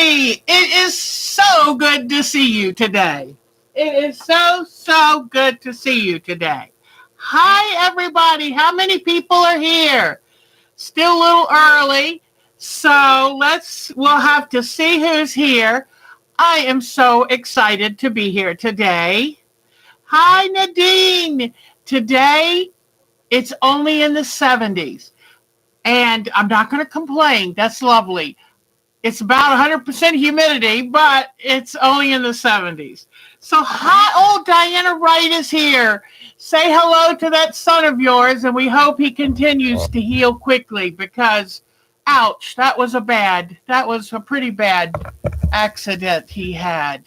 It is so good to see you today. It is so good to see you today. Hi, everybody. How many people are here? Still a little early, so we'll have to see who's here. I am so excited to be here today. Hi, Nadine. Today, it's only in the 70s, and I'm not going to complain. That's lovely. It's about 100% humidity, but it's only in the 70s. So, hi, Diana Wright is here. Say hello to that son of yours, and we hope he continues to heal quickly because, ouch, that was a pretty bad accident he had.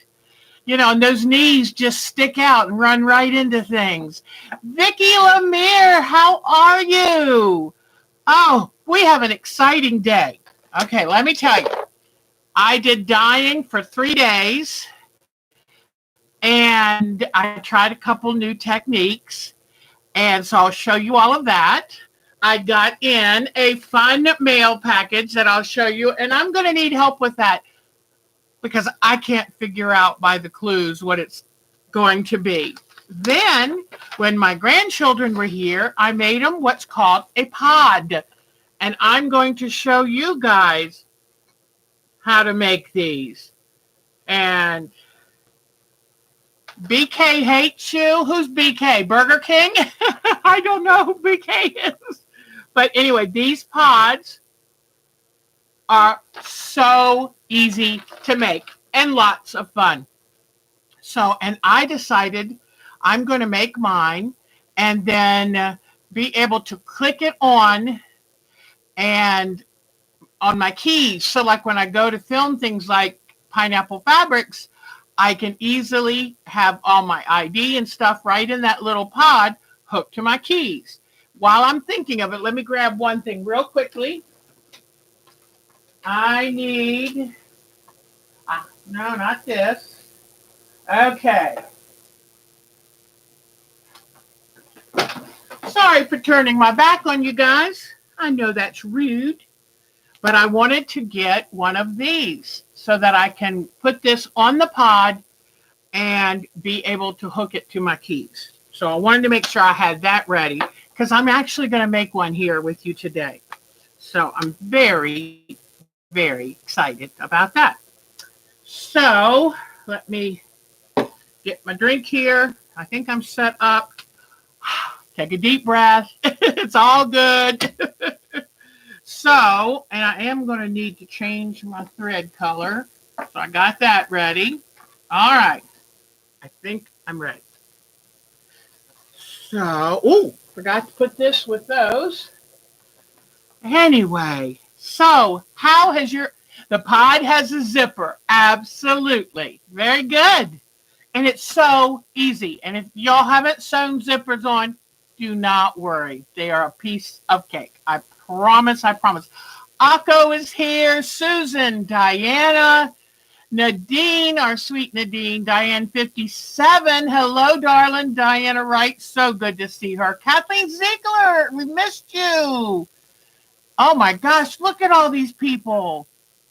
And those knees just stick out and run right into things. Vicki Lemire, how are you? Oh, we have an exciting day. Okay, let me tell you. I did dyeing for 3 days, and I tried a couple new techniques, and so I'll show you all of that. I got in a fun mail package that I'll show you, and I'm going to need help with that because I can't figure out by the clues what it's going to be. Then, when my grandchildren were here, I made them what's called a pod, and I'm going to show you guys how to make these. And BK hates you. Who's BK? Burger King? I don't know who BK is. But anyway, these pods are so easy to make and lots of fun. So, and I decided I'm going to make mine and then be able to click it on and on my keys. So like when I go to film things like Pineapple Fabrics, I can easily have all my ID and stuff right in that little pod hooked to my keys. While I'm thinking of it, let me grab one thing real quickly. I need, no, not this. Okay. Sorry for turning my back on you guys. I know that's rude. But I wanted to get one of these so that I can put this on the pod and be able to hook it to my keys. So I wanted to make sure I had that ready because I'm actually going to make one here with you today. So I'm very, very excited about that. So let me get my drink here. I think I'm set up. Take a deep breath. It's all good. So, and I am going to need to change my thread color. So I got that ready. All right. I think I'm ready. So, forgot to put this with those. Anyway, so how has the pod has a zipper. Absolutely. Very good. And it's so easy. And if y'all haven't sewn zippers on, do not worry. They are a piece of cake. I promise. Akko is here. Susan, Diana, Nadine, our sweet Nadine, Diane 57. Hello, darling. Diana Wright. So good to see her. Kathleen Ziegler, we missed you. Oh my gosh, look at all these people.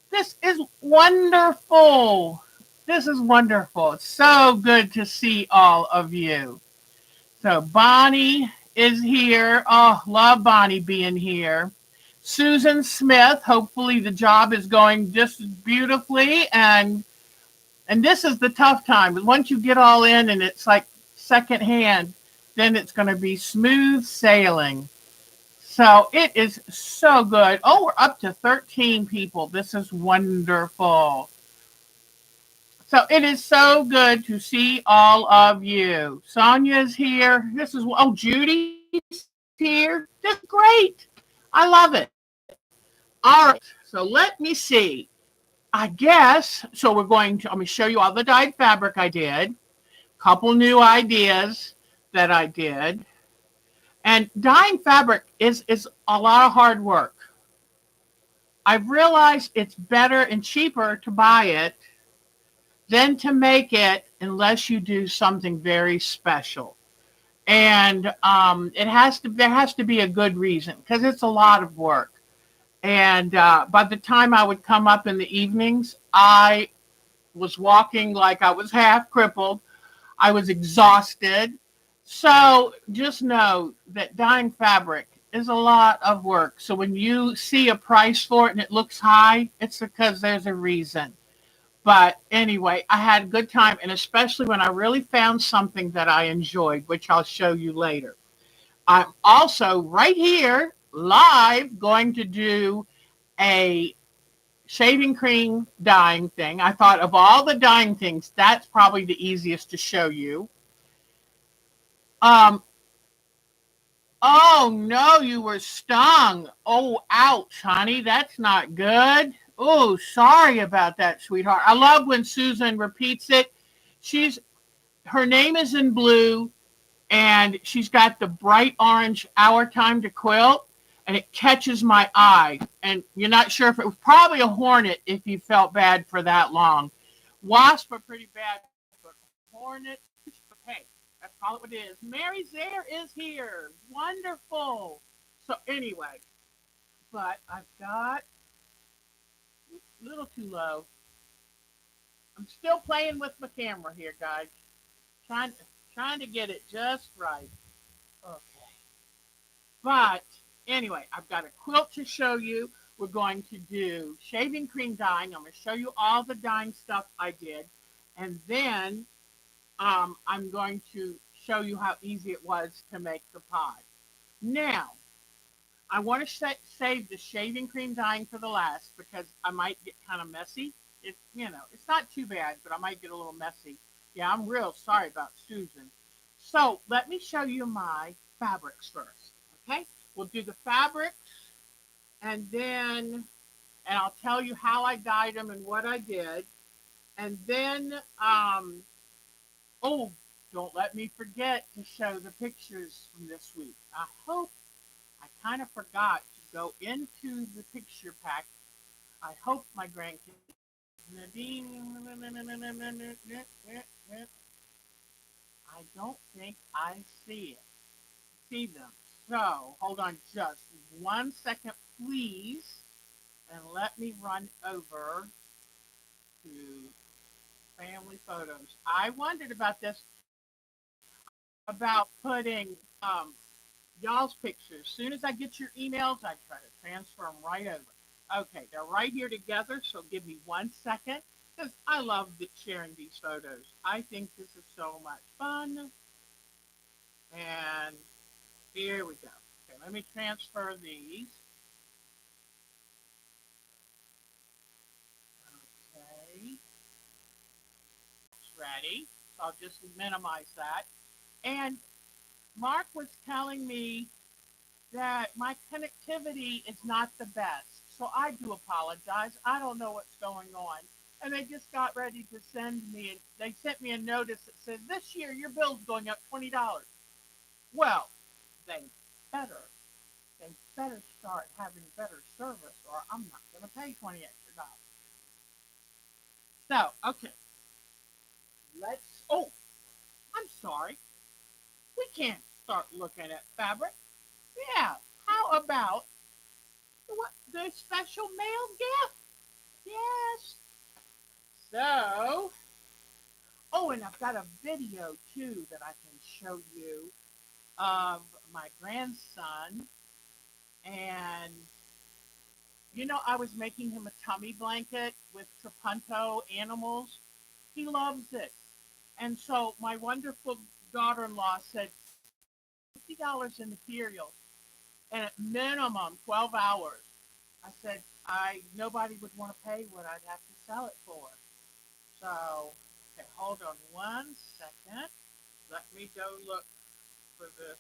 This is wonderful. It's so good to see all of you. So Bonnie is here. Oh, love Bonnie being here. Susan Smith, hopefully the job is going just beautifully. And this is the tough time. Once you get all in and it's like secondhand, then it's going to be smooth sailing. So it is so good. Oh, we're up to 13 people. This is wonderful. So it is so good to see all of you. Sonia's here. Judy's here. That's great. I love it. All right. So let me see. I guess, so I'm going to show you all the dyed fabric I did. Couple new ideas that I did. And dyeing fabric is a lot of hard work. I've realized it's better and cheaper to buy it than to make it unless you do something very special. And there has to be a good reason because it's a lot of work. And by the time I would come up in the evenings, I was walking like I was half crippled. I was exhausted. So just know that dyeing fabric is a lot of work. So when you see a price for it and it looks high, it's because there's a reason. But anyway, I had a good time, and especially when I really found something that I enjoyed, which I'll show you later. I'm also right here live going to do a shaving cream dyeing thing. I thought of all the dyeing things, that's probably the easiest to show you. Um, oh no, you were stung. Oh, ouch, honey, that's not good. Oh, sorry about that, sweetheart. I love when Susan repeats it. She's Her name is in blue, and she's got the bright orange Our Time to Quilt, and it catches my eye. And you're not sure if it was probably a hornet if you felt bad for that long. Wasp are pretty bad, but hornet, hey, let's call it what it is. Mary Zare is here. Wonderful. So anyway, but I've got a little too low. I'm still playing with my camera here, guys. Trying trying to get it just right. Okay. But anyway, I've got a quilt to show you. We're going to do shaving cream dyeing. I'm going to show you all the dyeing stuff I did. And then I'm going to show you how easy it was to make the pod. Now, I want to save the shaving cream dyeing for the last because I might get kind of messy. It's not too bad, but I might get a little messy. Yeah, I'm real sorry about Susan. So let me show you my fabrics first. Okay, we'll do the fabrics, and then I'll tell you how I dyed them and what I did, and then oh, don't let me forget to show the pictures from this week. I kind of forgot to go into the picture pack. I hope my grandkids. I don't think I see them. So hold on just 1 second, please, and let me run over to family photos. I wondered about this, about putting y'all's pictures. As soon as I get your emails, I try to transfer them right over. Okay, they're right here together, so give me 1 second because I love sharing these photos. I think this is so much fun. And here we go. Okay, let me transfer these. Okay, it's ready. So I'll just minimize that. And Mark was telling me that my connectivity is not the best. So I do apologize. I don't know what's going on. And they just got ready to they sent me a notice that said, this year your bill's going up $20. Well, they better, they better start having better service or I'm not going to pay 20 extra dollars. So, okay, oh, I'm sorry. We can't start looking at fabric. Yeah, how about the special mail gift? Yes. So, oh, and I've got a video too that I can show you of my grandson. And, I was making him a tummy blanket with Trapunto animals. He loves it. And so my wonderful daughter-in-law said $50 in materials and at minimum 12 hours. I said, nobody would want to pay what I'd have to sell it for. So, okay, hold on 1 second. Let me go look for this.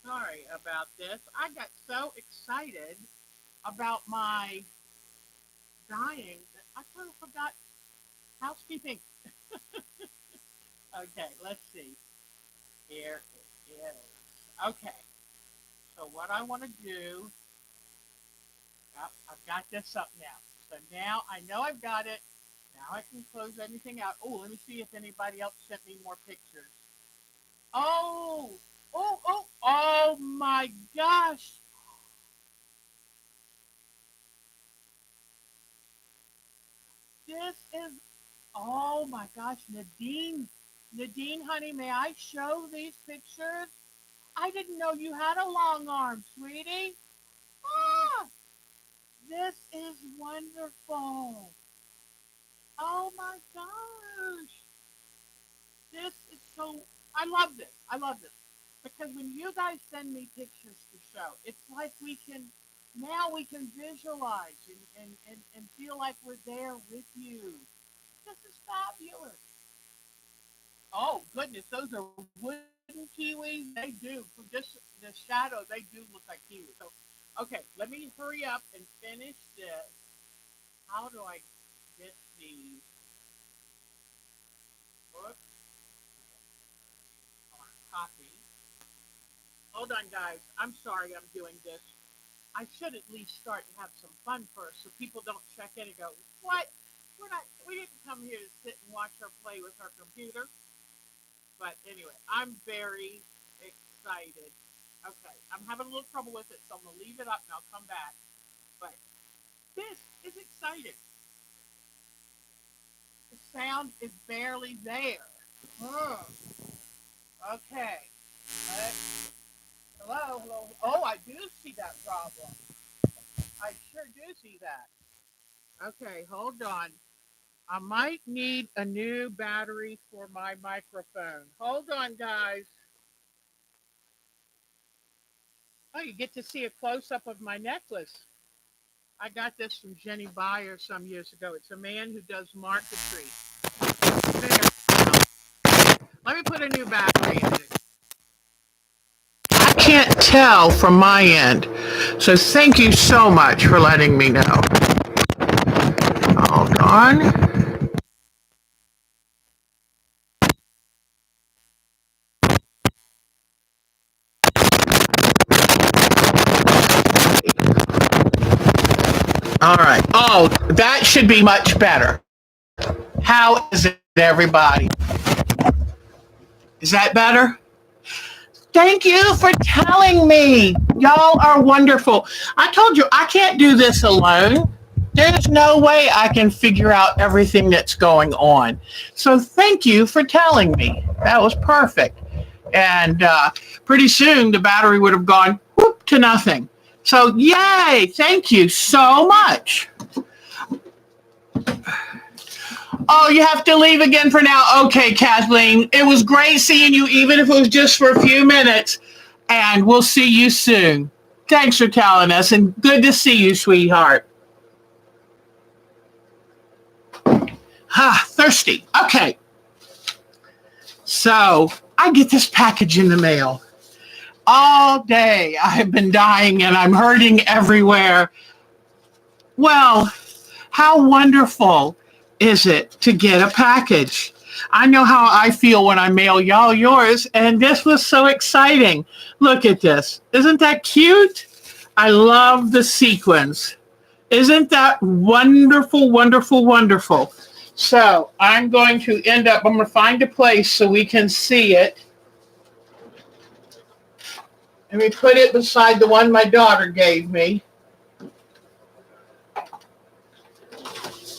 Sorry about this. I got so excited about my dying that I kind of forgot housekeeping. Okay, let's see. Here it is. Okay, so what I want to do, I've got this up now. So now I know I've got it. Now I can close anything out. Oh, let me see if anybody else sent me more pictures. Oh, oh my gosh. This is, oh my gosh, Nadine. Nadine, honey, may I show these pictures? I didn't know you had a long arm, sweetie. Ah, this is wonderful. Oh my gosh. This is so, I love this. I love this. Because when you guys send me pictures to show, it's like we can, now we can visualize and feel like we're there with you. This is fabulous. Oh goodness, those are wooden kiwis. They do. From just the shadow, they do look like kiwis. So, okay, let me hurry up and finish this. How do I get these? Oops, copy. Hold on, guys. I'm sorry I'm doing this. I should at least start to have some fun first, so people don't check in and go, "What? We're not. We didn't come here to sit and watch her play with her computer." But anyway, I'm very excited. Okay, I'm having a little trouble with it, so I'm gonna leave it up and I'll come back. But this is exciting. The sound is barely there. Hmm. Okay. Uh, hello, hello. Oh, I do see that problem. I sure do see that. Okay, hold on. I might need a new battery for my microphone. Hold on, guys. Oh, you get to see a close up of my necklace. I got this from Jenny Beyer some years ago. It's a man who does marquetry. There. Let me put a new battery in it. I can't tell from my end. So thank you so much for letting me know. Hold on. All right. Oh, that should be much better. How is it, everybody? Is that better? Thank you for telling me. Y'all are wonderful. I told you I can't do this alone. There's no way I can figure out everything that's going on. So thank you for telling me. That was perfect. And pretty soon the battery would have gone whoop to nothing. So yay! Thank you so much. Oh, you have to leave again for now. Okay, Kathleen. It was great seeing you, even if it was just for a few minutes. And we'll see you soon. Thanks for telling us, and good to see you, sweetheart. Thirsty. Okay. So I get this package in the mail. All day I've been dying and I'm hurting everywhere. Well, how wonderful is it to get a package? I know how I feel when I mail y'all yours, and this was so exciting. Look at this. Isn't that cute? I love the sequins. Isn't that wonderful, wonderful, wonderful? So I'm going to I'm going to find a place so we can see it. Let me put it beside the one my daughter gave me.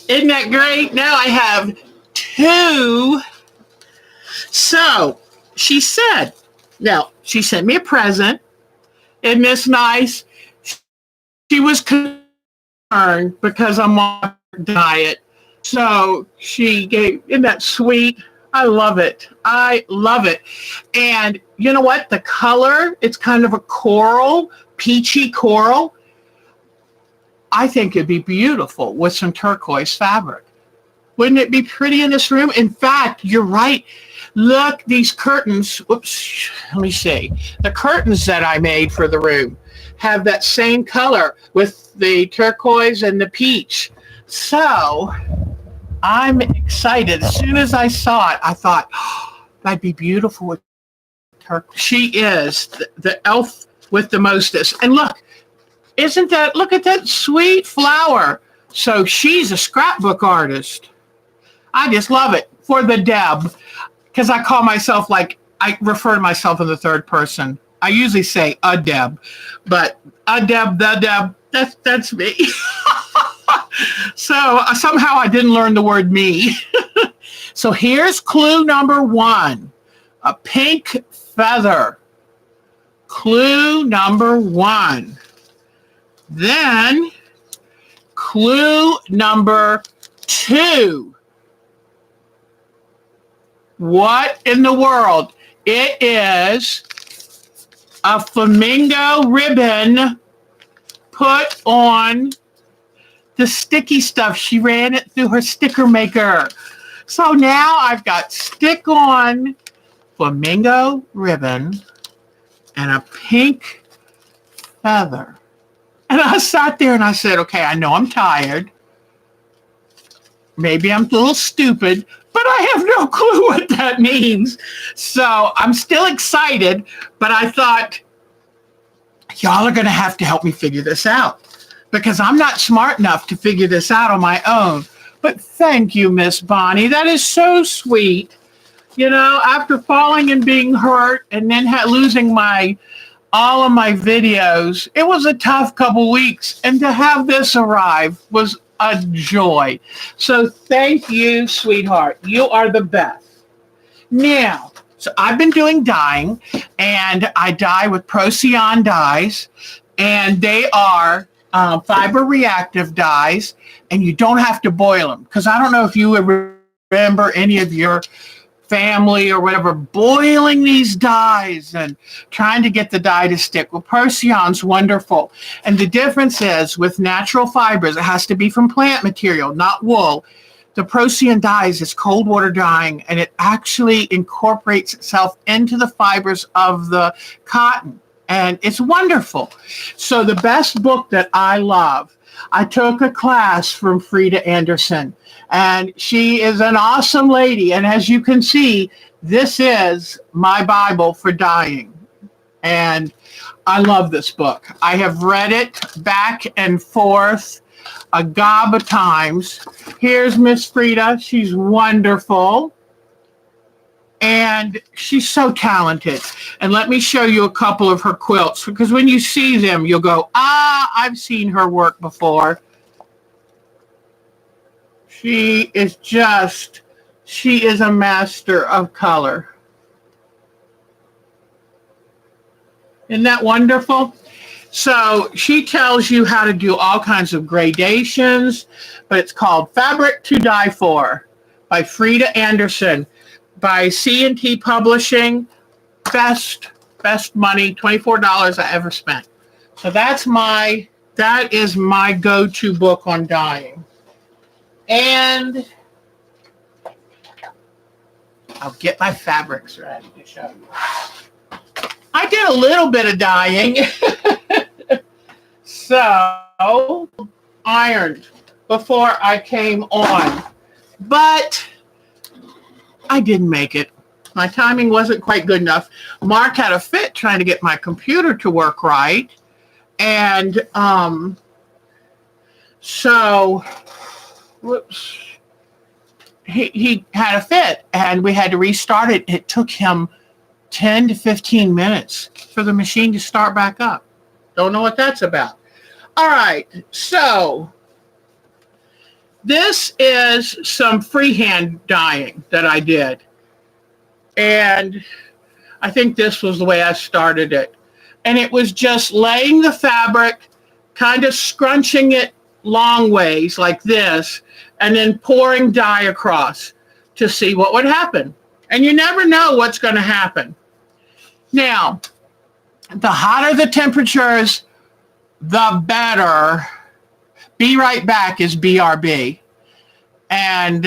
Isn't that great? Now I have two. So she said, now she sent me a present. Isn't this nice? She was concerned because I'm on a diet. So she gave, isn't that sweet? I love it. I love it. And you know what? The color, it's kind of a coral, peachy coral. I think it'd be beautiful with some turquoise fabric. Wouldn't it be pretty in this room? In fact, you're right. Look, these curtains. Whoops. Let me see. The curtains that I made for the room have that same color with the turquoise and the peach. So I'm excited. As soon as I saw it, I thought, oh, that'd be beautiful with her. She is the elf with the mostest. And look, look at that sweet flower. So she's a scrapbook artist. I just love it for the Deb, because I call myself like I refer to myself in the third person. I usually say a Deb, but a Deb, the Deb, that's me. So somehow I didn't learn the word me. So here's clue number one, a pink feather. Clue number one. Then clue number two. What in the world? It is a flamingo ribbon put on the sticky stuff. She ran it through her sticker maker. So now I've got stick-on flamingo ribbon and a pink feather. And I sat there and I said, okay, I know I'm tired. Maybe I'm a little stupid, but I have no clue what that means. So I'm still excited, but I thought, y'all are going to have to help me figure this out because I'm not smart enough to figure this out on my own. But thank you, Miss Bonnie. That is so sweet. You know, after falling and being hurt and then losing all of my videos, it was a tough couple weeks. And to have this arrive was a joy. So thank you, sweetheart. You are the best. Now, so I've been doing dyeing, and I dye with Procyon dyes, and they are fiber reactive dyes, and you don't have to boil them. Because I don't know if you remember any of your family or whatever boiling these dyes and trying to get the dye to stick. Well, Procyon's wonderful. And the difference is with natural fibers, it has to be from plant material, not wool. The Procyon dyes is cold water dyeing, and it actually incorporates itself into the fibers of the cotton. And it's wonderful. So the best book that I love, I took a class from Frida Anderson, and she is an awesome lady. And as you can see, this is my Bible for dyeing. And I love this book. I have read it back and forth a gob of times. Here's Miss Frida. She's wonderful. And she's so talented. And let me show you a couple of her quilts, because when you see them, you'll go, I've seen her work before. She is a master of color. Isn't that wonderful? So she tells you how to do all kinds of gradations, but it's called Fabric to Die For by Frida Anderson, by C&T Publishing. Best money, $24 I ever spent. So that is my go-to book on dyeing. And I'll get my fabrics ready to show you. I did a little bit of dyeing. So ironed before I came on, but I didn't make it. My timing wasn't quite good enough. Mark had a fit trying to get my computer to work right. And so, whoops, he had a fit and we had to restart it. It took him 10 to 15 minutes for the machine to start back up. Don't know what that's about. All right, so this is some freehand dyeing that I did. And I think this was the way I started it. And it was just laying the fabric, kind of scrunching it long ways like this, and then pouring dye across to see what would happen. And you never know what's going to happen. Now, the hotter the temperatures, the better. Be right back is BRB. And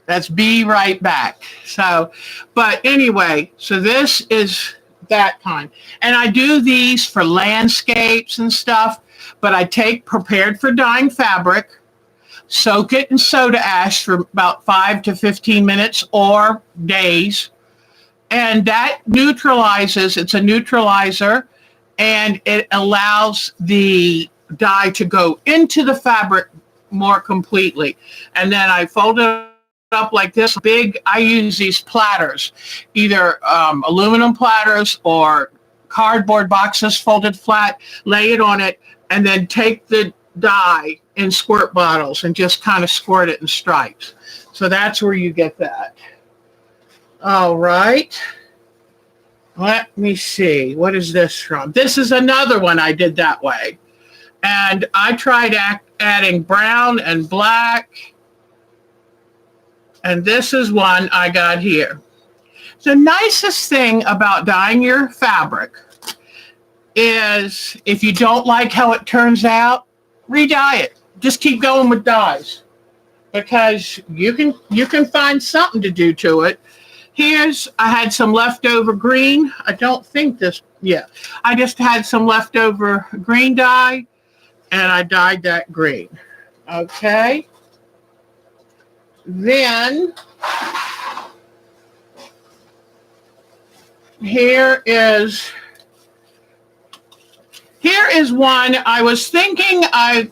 that's be right back. So, but anyway, so this is that kind. And I do these for landscapes and stuff, but I take prepared for dyeing fabric, soak it in soda ash for about 5 to 15 minutes or days. And that neutralizes, it's a neutralizer, and it allows the dye to go into the fabric more completely. And then I fold it up like this big. I use these platters, either aluminum platters or cardboard boxes folded flat, lay it on it, and then take the dye in squirt bottles and just kind of squirt it in stripes. So that's where you get that. All right. Let me see. What is this from? This is another one I did that way. And I tried adding brown and black. And this is one I got here. The nicest thing about dyeing your fabric is if you don't like how it turns out, re-dye it. Just keep going with dyes because you can find something to do to it. I had some leftover green. I just had some leftover green dye and I dyed that green. Okay. Then here is one. I was thinking I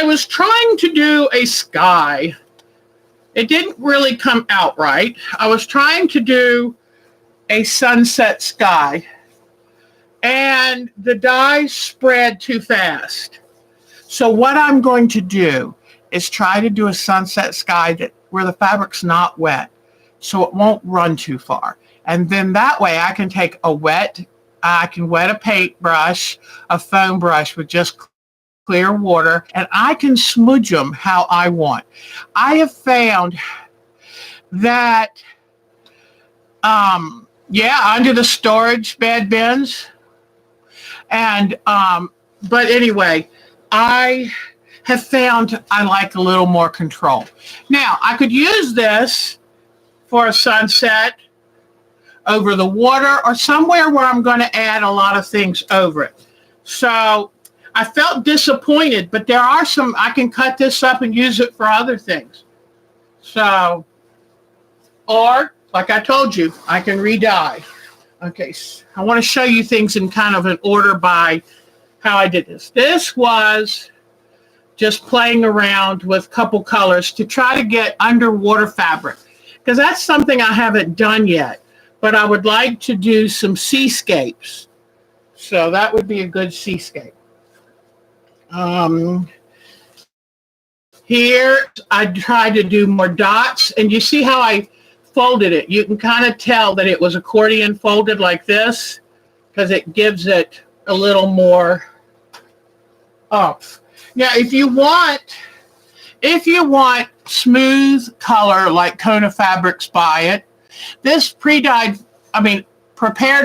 was trying to do a sky. It didn't really come out right. I was trying to do a sunset sky, and the dye spread too fast. So what I'm going to do is try to do a sunset sky where the fabric's not wet, so it won't run too far. And then that way I can take I can wet a paintbrush, a foam brush with just clear water, and I can smudge them how I want. I have found that, under the storage bed bins. And, but anyway, I have found I like a little more control. Now, I could use this for a sunset over the water or somewhere where I'm going to add a lot of things over it. So I felt disappointed, but there are some, I can cut this up and use it for other things. So, or like I told you, I can re-dye. Okay, I want to show you things in kind of an order by how I did this. This was just playing around with a couple colors to try to get underwater fabric, because that's something I haven't done yet, but I would like to do some seascapes. So that would be a good seascape. Here I tried to do more dots, and you see how I folded it. You can kind of tell that it was accordion folded like this because it gives it a little more up. Now, if you want smooth color like Kona Fabrics buy it, this prepared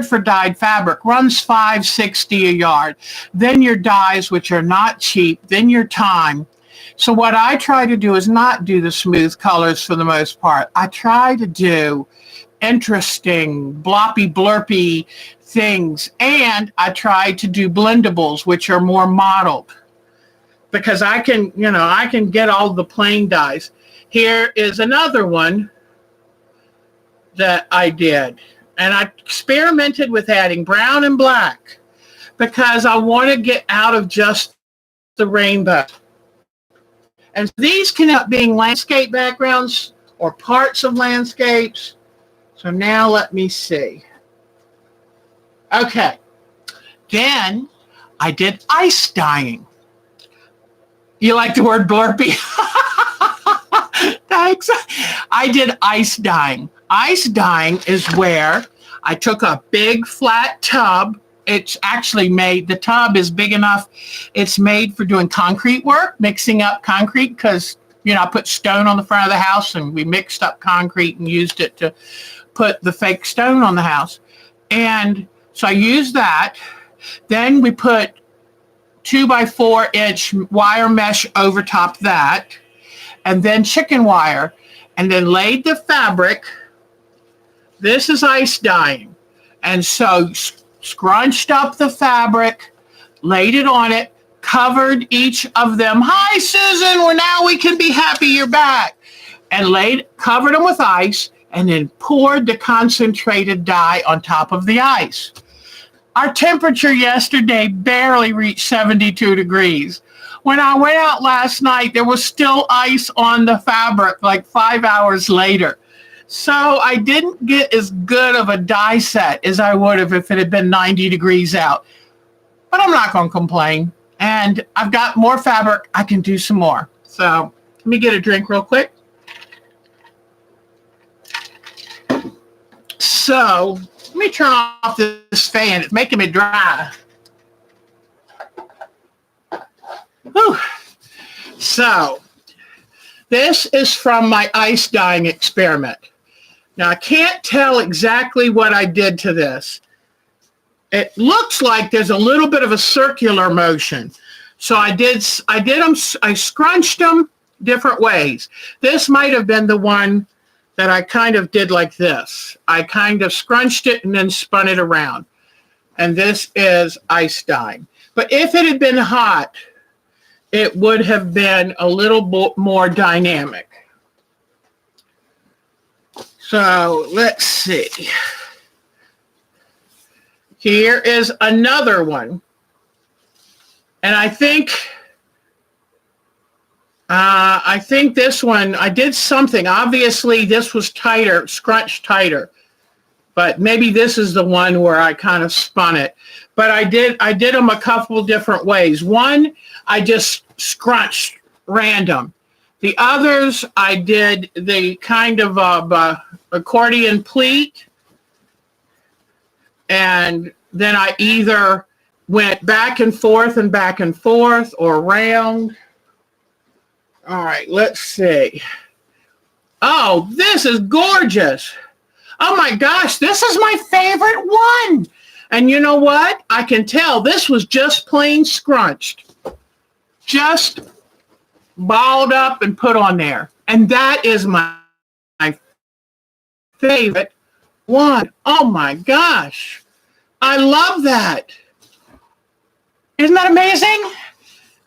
for dyed fabric runs $5.60 a yard. Then your dyes, which are not cheap, then your time. So what I try to do is not do the smooth colors for the most part. I try to do interesting, bloppy, blurpy things. And I try to do blendables, which are more modeled. Because I can get all the plain dyes. Here is another one that I did. And I experimented with adding brown and black because I want to get out of just the rainbow. And these can end up being landscape backgrounds or parts of landscapes. So now let me see. Okay. Then I did ice dyeing. You like the word blurpy? Thanks. I did ice dyeing. Ice dyeing is where I took a big flat tub. It's actually the tub is big enough. It's made for doing concrete work, mixing up concrete, because, I put stone on the front of the house and we mixed up concrete and used it to put the fake stone on the house. And so I used that. Then we put 2x4 inch wire mesh over top that, and then chicken wire, and then laid the fabric. This is ice dyeing. And so scrunched up the fabric, laid it on it, covered each of them. Hi, Susan. Well, now we can be happy you're back. And covered them with ice, and then poured the concentrated dye on top of the ice. Our temperature yesterday barely reached 72 degrees. when I went out last night, there was still ice on the fabric like 5 hours later. So I didn't get as good of a dye set as I would have if it had been 90 degrees out. But I'm not going to complain. And I've got more fabric. I can do some more. So let me get a drink real quick. So let me turn off this fan. It's making me dry. Whew. So this is from my ice dyeing experiment. Now I can't tell exactly what I did to this. It looks like there's a little bit of a circular motion. So I scrunched them different ways. This might have been the one that I kind of did like this. I kind of scrunched it and then spun it around. And this is ice dyeing. But if it had been hot, it would have been a little more dynamic. So let's see. Here is another one. And I think this one, I did something. Obviously, this was tighter, scrunched tighter. But maybe this is the one where I kind of spun it. But I did them a couple different ways. One, I just scrunched random. The others, I did the kind of accordion pleat. And then I either went back and forth or around. All right, let's see. Oh, this is gorgeous. Oh my gosh, this is my favorite one. And you know what? I can tell this was just plain scrunched. Just balled up and put on there. And that is my favorite one. Oh my gosh. I love that. Isn't that amazing?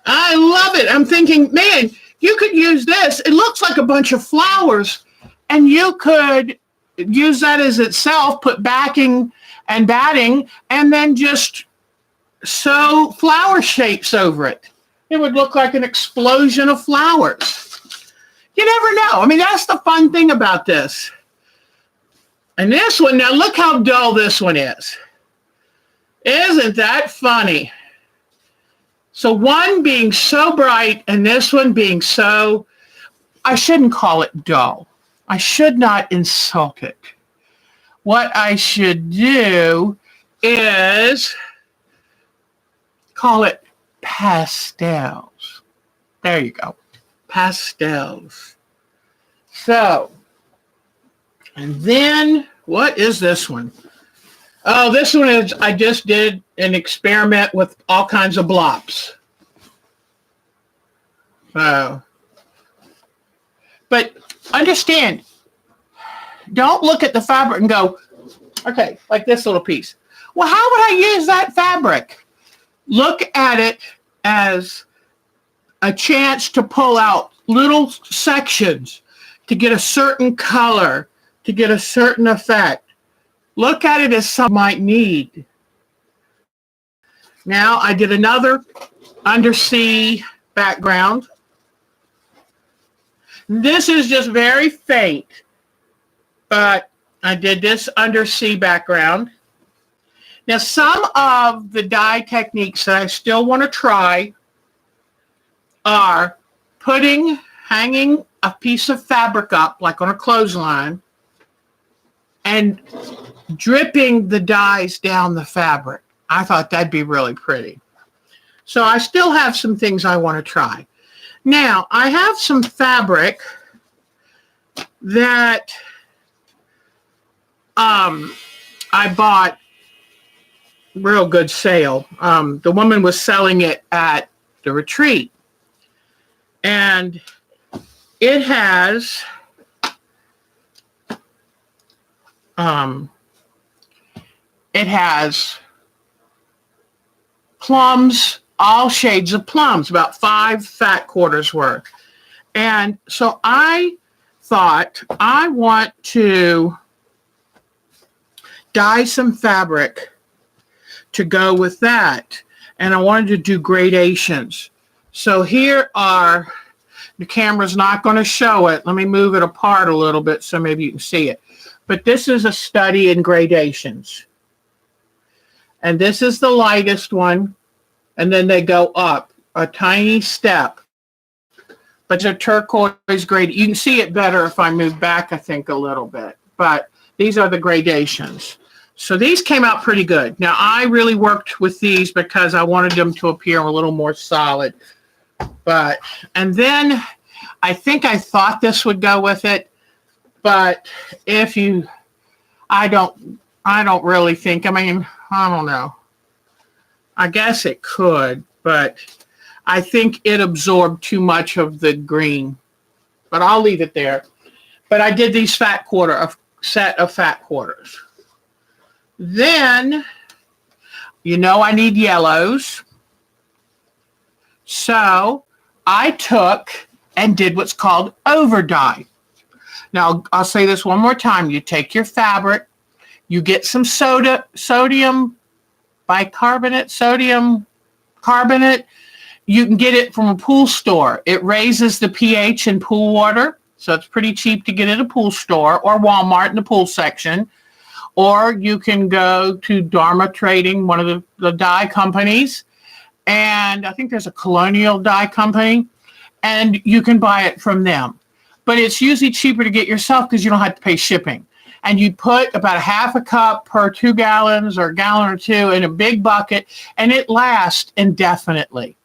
I love it. I'm thinking, man, you could use this. It looks like a bunch of flowers, and you could use that as itself, put backing and batting, and then just sew flower shapes over it. It would look like an explosion of flowers. You never know. I mean, that's the fun thing about this. And this one, now look how dull this one is. Isn't that funny? So one being so bright and this one being so, I shouldn't call it dull. I should not insult it. What I should do is call it pastels. There you go. Pastels. So, and then what is this one? Oh, this one is, I just did an experiment with all kinds of blobs. So, but understand, don't look at the fabric and go, okay, like this little piece. Well, how would I use that fabric? Look at it as a chance to pull out little sections to get a certain color, to get a certain effect. Look at it as some might need. Now I did another undersea background. This is just very faint, but I did this undersea background. Now some of the dye techniques that I still want to try are hanging a piece of fabric up, like on a clothesline, and dripping the dyes down the fabric. I thought that'd be really pretty. So I still have some things I want to try. Now, I have some fabric that I bought real good sale. The woman was selling it at the retreat. And it has plums, all shades of plums, about 5 fat quarters worth. And so I thought I want to dye some fabric to go with that. And I wanted to do gradations. So here are, the camera's not going to show it. Let me move it apart a little bit so maybe you can see it. But this is a study in gradations. And this is the lightest one. And then they go up a tiny step. But it's a turquoise grade. You can see it better if I move back, I think, a little bit. But these are the gradations. So these came out pretty good. Now, I really worked with these because I wanted them to appear a little more solid. And then I think I thought this would go with it. But I don't really think, I don't know. I guess it could, but I think it absorbed too much of the green. But I'll leave it there. But I did these set of fat quarters. Then, I need yellows. So I took and did what's called over dye. Now, I'll say this one more time. You take your fabric, you get some sodium bicarbonate, sodium carbonate. You can get it from a pool store. It raises the pH in pool water, so it's pretty cheap to get at a pool store or Walmart in the pool section. Or you can go to Dharma Trading, one of the dye companies, and I think there's a Colonial dye company, and you can buy it from them. But it's usually cheaper to get yourself because you don't have to pay shipping. And you put about a half a cup per 2 gallons or a gallon or two in a big bucket, and it lasts indefinitely.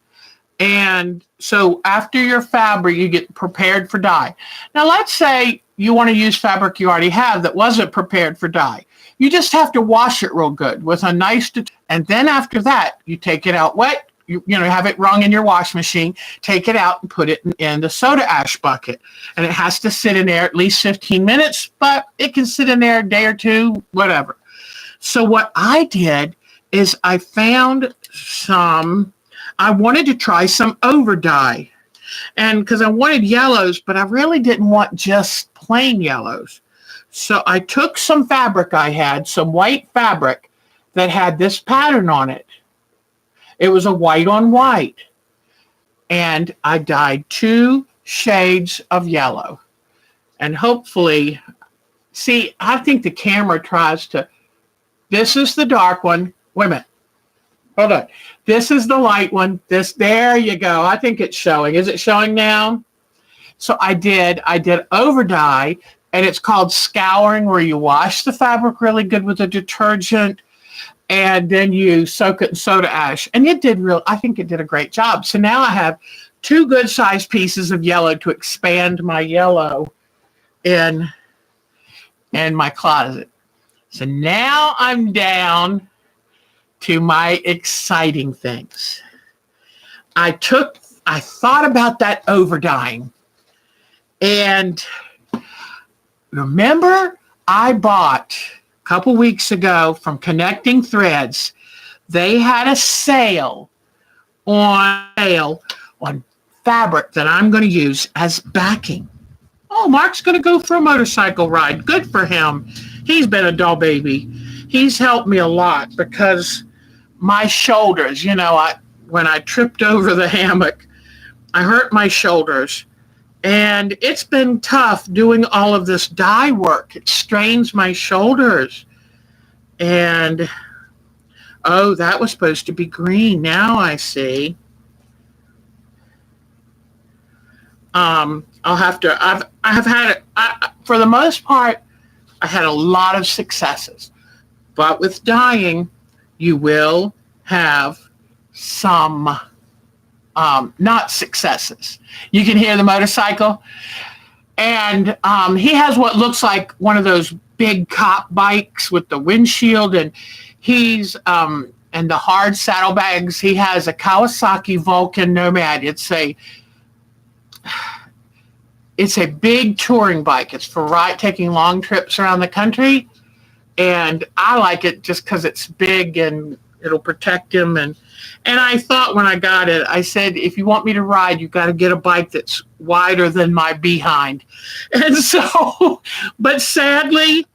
And so after your fabric, you get prepared for dye. Now, let's say you want to use fabric you already have that wasn't prepared for dye. You just have to wash it real good with a nice, and then after that, you take it out wet. You have it wrung in your wash machine, take it out and put it in the soda ash bucket. And it has to sit in there at least 15 minutes, but it can sit in there a day or two, whatever. So what I did is I found I wanted to try some over dye. And because I wanted yellows, but I really didn't want just plain yellows. So I took some fabric I had, some white fabric that had this pattern on it. It was a white on white. And I dyed 2 shades of yellow. And hopefully, see, I think the camera tries to, this is the dark one. Wait a minute. Hold on. This is the light one. There you go. I think it's showing. Is it showing now? So I did over dye, and it's called scouring, where you wash the fabric really good with a detergent, and then you soak it in soda ash. And I think it did a great job. So now I have 2 good sized pieces of yellow to expand my yellow in my closet. So now I'm down to my exciting things. I thought about that over dyeing. And remember, I bought a couple weeks ago from Connecting Threads. They had a sale on fabric that I'm going to use as backing. Oh, Mark's going to go for a motorcycle ride. Good for him. He's been a doll baby. He's helped me a lot because my shoulders, when I tripped over the hammock, I hurt my shoulders. And it's been tough doing all of this dye work. It strains my shoulders. And, oh, that was supposed to be green. Now I see. For the most part, I had a lot of successes. But with dyeing, you will have some not successes. You can hear the motorcycle. And he has what looks like one of those big cop bikes with the windshield. And he's, and the hard saddlebags. He has a Kawasaki Vulcan Nomad. It's a big touring bike. It's for taking long trips around the country. And I like it just because it's big and it'll protect him. And I thought when I got it, I said, if you want me to ride, you've got to get a bike that's wider than my behind. And so, but sadly,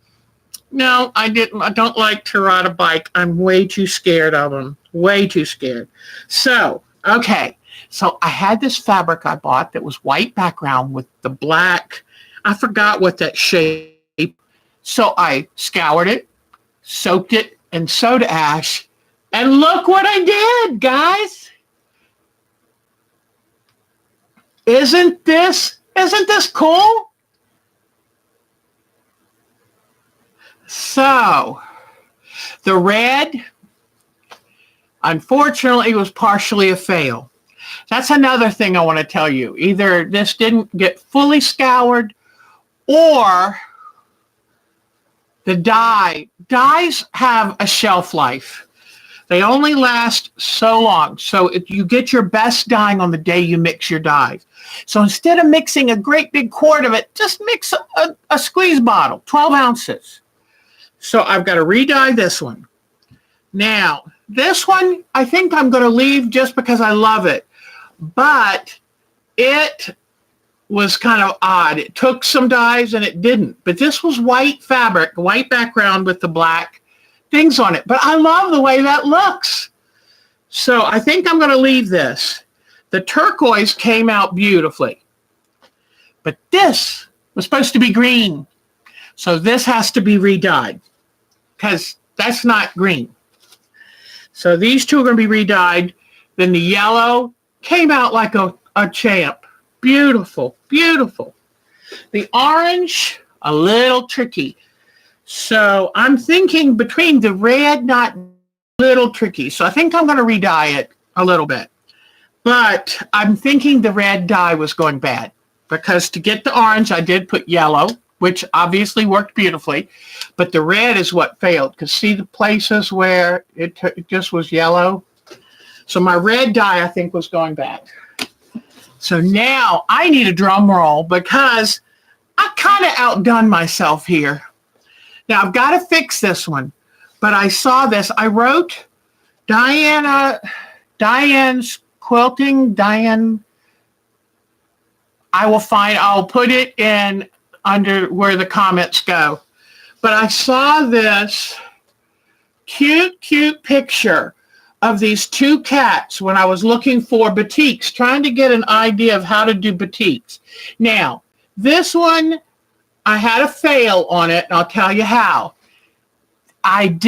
no, I didn't. I don't like to ride a bike. I'm way too scared of them. Way too scared. So, okay. So I had this fabric I bought that was white background with the black. I forgot what that shape. So I scoured it, soaked it in soda ash, and look what I did, guys. Isn't this cool? So the red, unfortunately, was partially a fail. That's another thing I want to tell you. Either this didn't get fully scoured, or the dyes have a shelf life. They only last so long. So if you get your best dyeing on the day you mix your dyes. So instead of mixing a great big quart of it, just mix a squeeze bottle, 12 ounces. So I've got to re-dye this one. Now, this one, I think I'm going to leave just because I love it. But it was kind of odd. It took some dyes and it didn't. But this was white fabric, white background with the black things on it. But I love the way that looks. So I think I'm going to leave this. The turquoise came out beautifully. But this was supposed to be green. So this has to be re-dyed because that's not green. So these two are going to be re-dyed. Then the yellow came out like a champ. Beautiful, beautiful. The orange, a little tricky. So I'm thinking between the red, not a little tricky. So I think I'm going to re-dye it a little bit. But I'm thinking the red dye was going bad because to get the orange, I did put yellow, which obviously worked beautifully. But the red is what failed because see the places where it just was yellow. So my red dye, I think, was going bad. So now I need a drum roll because I kind of outdone myself here. Now I've got to fix this one, but I saw this. I wrote Diane's quilting, Diane. I'll put it in under where the comments go. But I saw this cute picture of these two cats when I was looking for batiks, trying to get an idea of how to do batiks. Now, this one, I had a fail on it, and I'll tell you how. I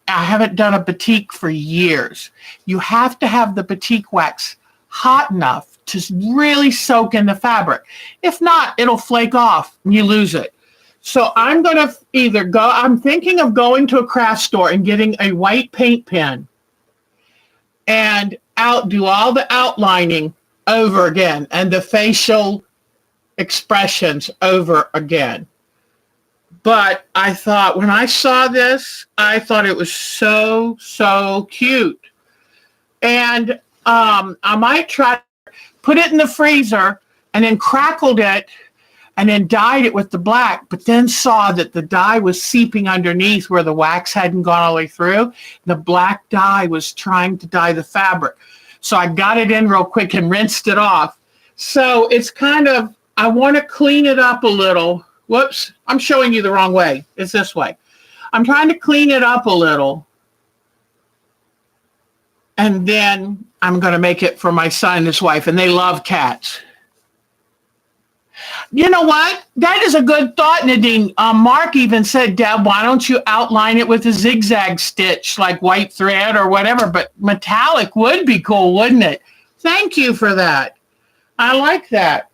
haven't done a batik for years. You have to have the batik wax hot enough to really soak in the fabric. If not, it'll flake off and you lose it. So I'm going to I'm thinking of going to a craft store and getting a white paint pen and do all the outlining over again and the facial expressions over again. But I thought when I saw this, I thought it was so cute. And I might try to put it in the freezer and then crackled it and then dyed it with the black, but then saw that the dye was seeping underneath where the wax hadn't gone all the way through. The black dye was trying to dye the fabric. So I got it in real quick and rinsed it off. So it's I want to clean it up a little. Whoops, I'm showing you the wrong way. It's this way. I'm trying to clean it up a little. And then I'm going to make it for my son and his wife, and they love cats. You know what? That is a good thought, Nadine. Mark even said, Deb, why don't you outline it with a zigzag stitch, like white thread or whatever? But metallic would be cool, wouldn't it? Thank you for that. I like that.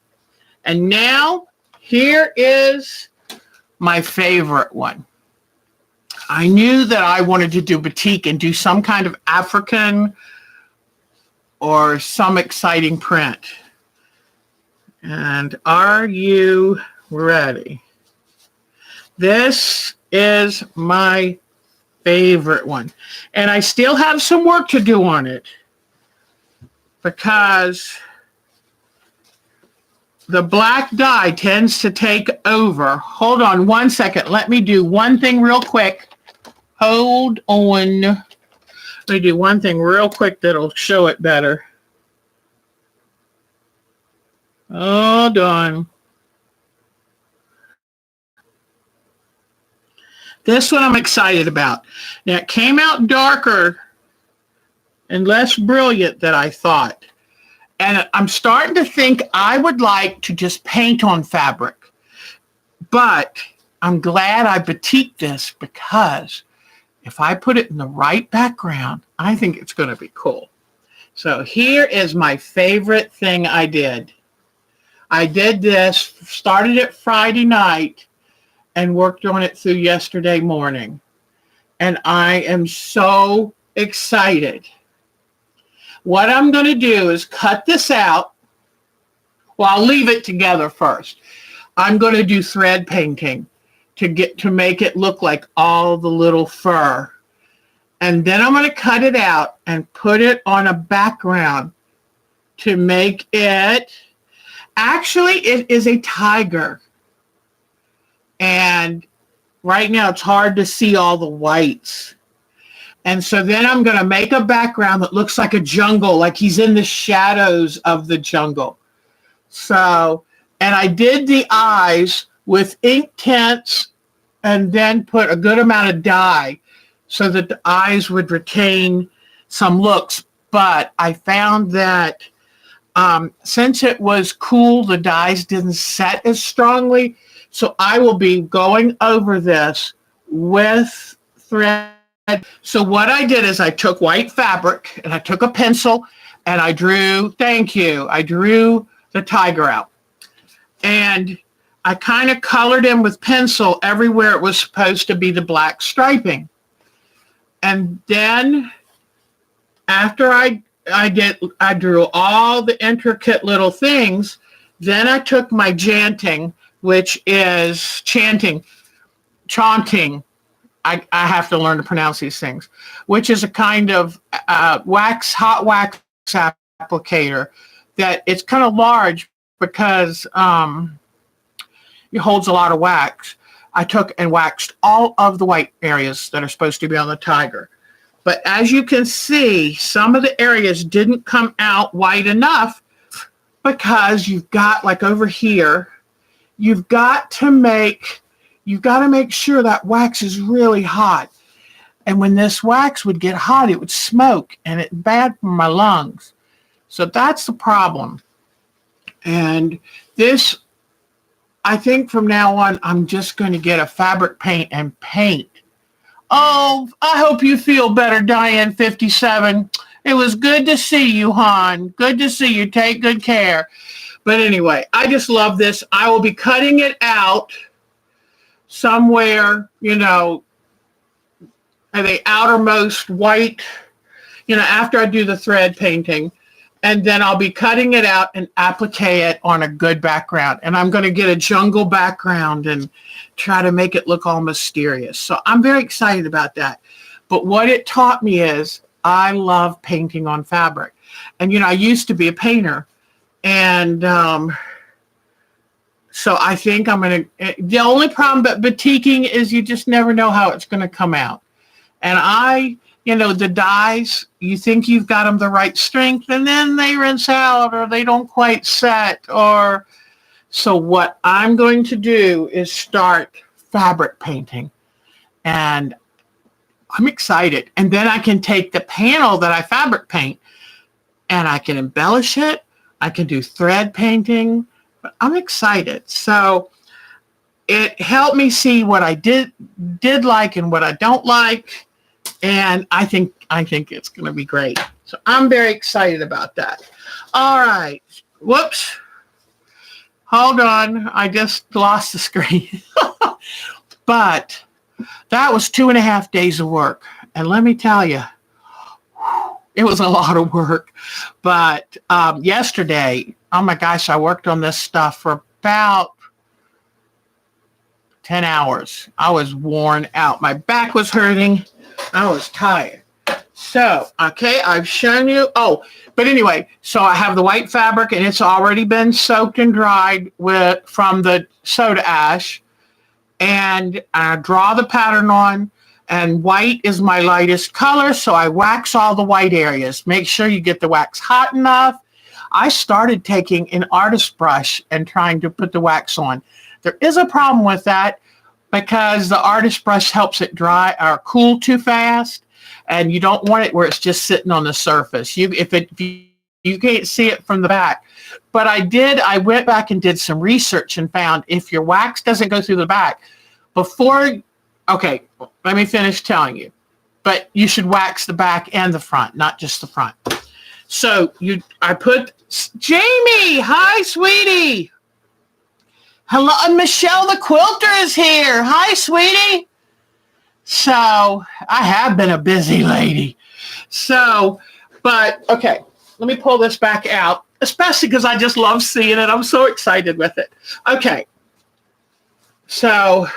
And now, here is my favorite one. I knew that I wanted to do batik and do some kind of African or some exciting print. And are you ready? This is my favorite one. And I still have some work to do on it because the black dye tends to take over. Hold on one second. Let me do one thing real quick. Hold on. Let me do one thing real quick that'll show it better. Hold on. This one I'm excited about. Now, it came out darker and less brilliant than I thought. And I'm starting to think I would like to just paint on fabric. But I'm glad I batiqued this because if I put it in the right background, I think it's going to be cool. So here is my favorite thing I did. I did this, started it Friday night and worked on it through yesterday morning. And I am so excited. What I'm going to do is cut this out. Well, I'll leave it together first. I'm going to do thread painting to make it look like all the little fur. And then I'm going to cut it out and put it on a background to make it, actually it is a tiger. And right now it's hard to see all the whites. And so then I'm going to make a background that looks like a jungle, like he's in the shadows of the jungle. So, and I did the eyes with ink tints and then put a good amount of dye so that the eyes would retain some looks. But I found that since it was cool, the dyes didn't set as strongly. So I will be going over this with thread. So what I did is I took white fabric and I took a pencil and I drew the tiger out. And I kind of colored in with pencil everywhere it was supposed to be the black striping. And then after I drew all the intricate little things, then I took my janting, which is chaunting. I have to learn to pronounce these things, which is a kind of hot wax applicator that it's kind of large because it holds a lot of wax. I took and waxed all of the white areas that are supposed to be on the tiger. But as you can see, some of the areas didn't come out white enough because you've got, like over here, you've got to make sure that wax is really hot. And when this wax would get hot, it would smoke, and it's bad for my lungs. So that's the problem. And this, I think from now on, I'm just going to get a fabric paint and paint. Oh, I hope you feel better, Diane 57. It was good to see you, hon. Good to see you. Take good care. But anyway, I just love this. I will be cutting it out somewhere, the outermost white, after I do the thread painting. And then I'll be cutting it out and applique it on a good background. And I'm going to get a jungle background and try to make it look all mysterious. So I'm very excited about that. But what it taught me is I love painting on fabric. And, I used to be a painter. And so I think I'm going to, the only problem about batiquing is you just never know how it's going to come out. And the dyes, you think you've got them the right strength, and then they rinse out or they don't quite set. So what I'm going to do is start fabric painting. And I'm excited. And then I can take the panel that I fabric paint and I can embellish it. I can do thread painting. But I'm excited. So it helped me see what I did like and what I don't like. And I think it's going to be great. So I'm very excited about that. All right. Whoops. Hold on. I just lost the screen. But that was 2.5 days of work. And let me tell you, it was a lot of work. But yesterday, oh my gosh, I worked on this stuff for about 10 hours. I was worn out. My back was hurting. I was tired. So, okay, I've shown you. Oh, but anyway, so I have the white fabric and it's already been soaked and dried from the soda ash. And I draw the pattern on, and white is my lightest color. So I wax all the white areas. Make sure you get the wax hot enough. I started taking an artist brush and trying to put the wax on. There is a problem with that, because the artist brush helps it dry or cool too fast. and you don't want it where it's just sitting on the surface. You can't see it from the back. But I went back and did some research and found if your wax doesn't go through the back okay, let me finish telling you. But you should wax the back and the front, not just the front. So Jamie, hi, sweetie. Hello, and Michelle the quilter is here. Hi, sweetie. So I have been a busy lady. But okay, let me pull this back out, especially because I just love seeing it. I'm so excited with it. Okay. So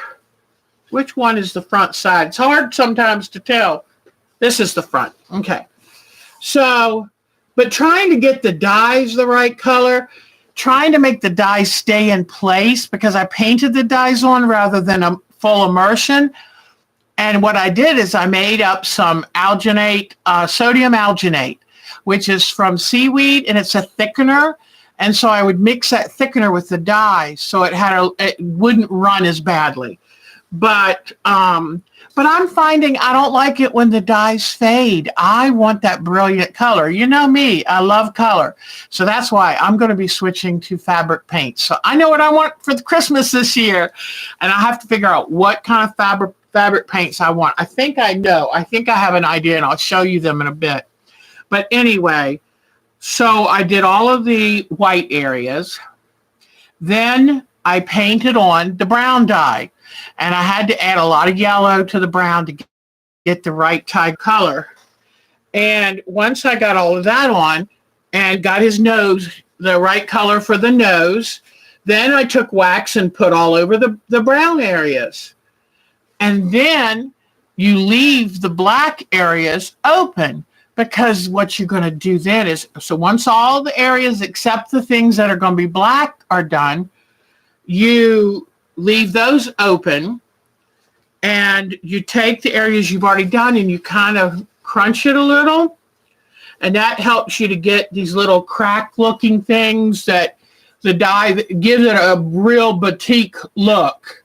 which one is the front side? It's hard sometimes to tell. This is the front. Okay. So, but trying to get the dyes the right color, trying to make the dyes stay in place because I painted the dyes on rather than a full immersion. And what I did is I made up some alginate, sodium alginate, which is from seaweed, and it's a thickener. And so I would mix that thickener with the dye so it wouldn't run as badly. But I'm finding I don't like it when the dyes fade. I want that brilliant color. You know me, I love color. So that's why I'm going to be switching to fabric paints. So I know what I want for the Christmas this year, and I have to figure out what kind of fabric paints I want. I think I know. I think I have an idea, and I'll show you them in a bit. But anyway, so I did all of the white areas. Then I painted on the brown dye. And I had to add a lot of yellow to the brown to get the right type color. And once I got all of that on and got his nose, the right color for the nose, then I took wax and put all over the brown areas. And then you leave the black areas open, because what you're going to do then is, so once all the areas except the things that are going to be black are done, you leave those open, and you take the areas you've already done and you kind of crunch it a little, and that helps you to get these little crack looking things that the dye gives it a real batik look.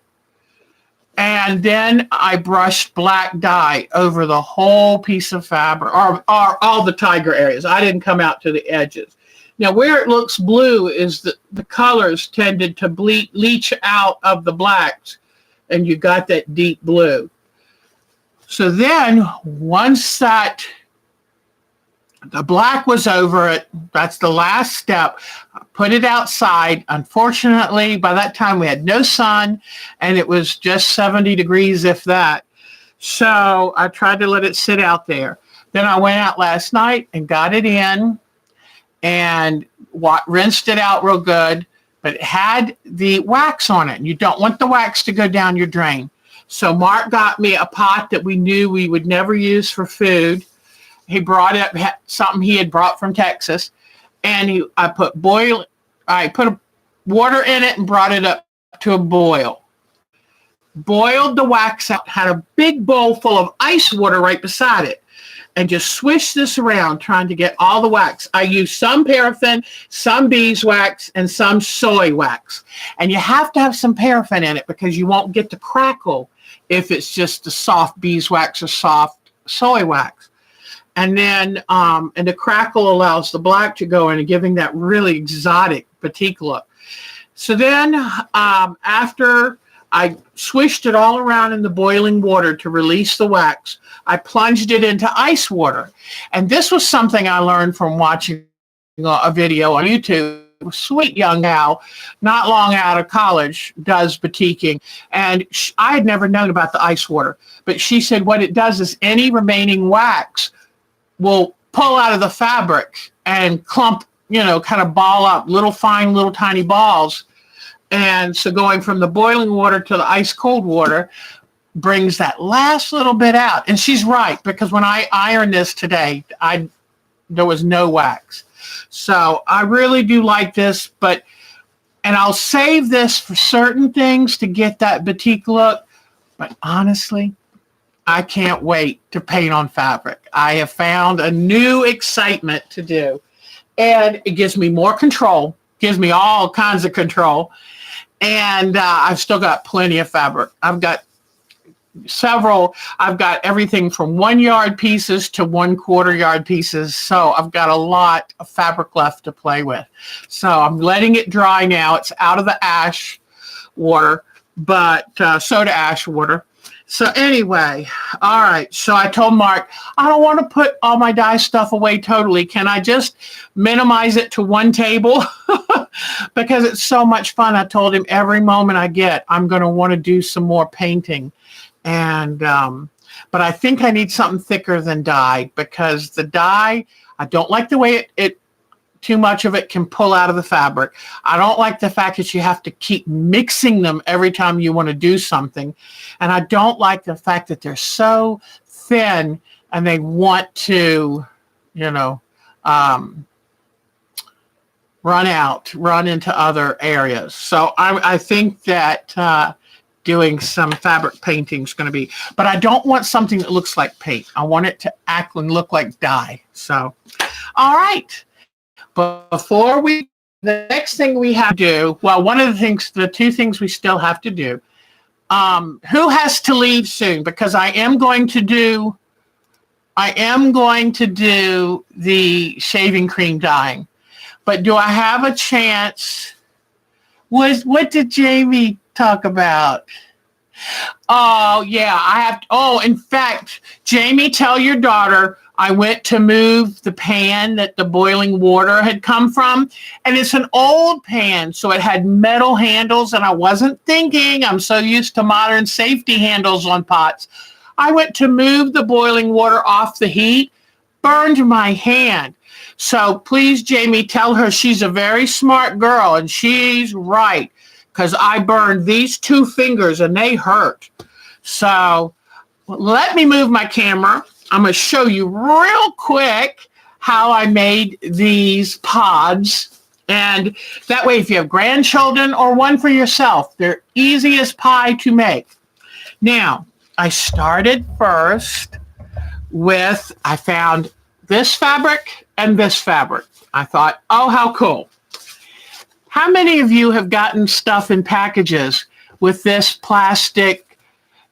And then I brushed black dye over the whole piece of fabric, or all the tiger areas. I didn't come out to the edges. Now, where it looks blue is the colors tended to leach out of the blacks, and you got that deep blue. So then, once the black was over it, that's the last step. I put it outside. Unfortunately, by that time, we had no sun, and it was just 70 degrees, if that. So I tried to let it sit out there. Then I went out last night and got it in, and rinsed it out real good, but it had the wax on it. You don't want the wax to go down your drain. So Mark got me a pot that we knew we would never use for food. He brought up something he had brought from Texas, and I put water in it and brought it up to a boil. Boiled the wax out, had a big bowl full of ice water right beside it, and just swish this around trying to get all the wax. I used some paraffin, some beeswax, and some soy wax. And you have to have some paraffin in it because you won't get the crackle if it's just the soft beeswax or soft soy wax. And then, and the crackle allows the black to go in and giving that really exotic batik look. So then, after I swished it all around in the boiling water to release the wax, I plunged it into ice water. And this was something I learned from watching a video on YouTube. A sweet young gal, not long out of college, does batiking. And I had never known about the ice water. But she said what it does is any remaining wax will pull out of the fabric and clump, kind of ball up, little tiny balls. And so going from the boiling water to the ice cold water brings that last little bit out. And she's right, because when I ironed this today, there was no wax. So I really do like this, and I'll save this for certain things to get that batik look. But honestly, I can't wait to paint on fabric. I have found a new excitement to do, and it gives me more control, gives me all kinds of control. And I've still got plenty of fabric. I've got several. I've got everything from 1 yard pieces to 1/4 yard pieces. So I've got a lot of fabric left to play with. So I'm letting it dry now. It's out of the ash water, but soda ash water. So anyway, all right. So I told Mark, I don't want to put all my dye stuff away totally. Can I just minimize it to one table? Because it's so much fun. I told him every moment I get, I'm going to want to do some more painting. And, but I think I need something thicker than dye, because the dye, I don't like the way it too much of it can pull out of the fabric. I don't like the fact that you have to keep mixing them every time you want to do something. And I don't like the fact that they're so thin and they want to, run into other areas. So I think that doing some fabric painting is going to be, but I don't want something that looks like paint. I want it to act and look like dye. So, all right. But the next thing we have to do, well, the two things we still have to do, who has to leave soon? Because I am going to do the shaving cream dyeing. But do I have a chance? What did Jamie talk about? Oh, yeah, I have. In fact, Jamie, tell your daughter I went to move the pan that the boiling water had come from, and it's an old pan, so it had metal handles, and I wasn't thinking. I'm so used to modern safety handles on pots. I went to move the boiling water off the heat, burned my hand. So please, Jamie, tell her she's a very smart girl, and she's right, because I burned these 2 fingers, and they hurt. So let me move my camera. I'm going to show you real quick how I made these pods. And that way, if you have grandchildren or one for yourself, they're easy as pie to make. Now, I started first with, I found this fabric and this fabric. I thought, oh, how cool. How many of you have gotten stuff in packages with this plastic?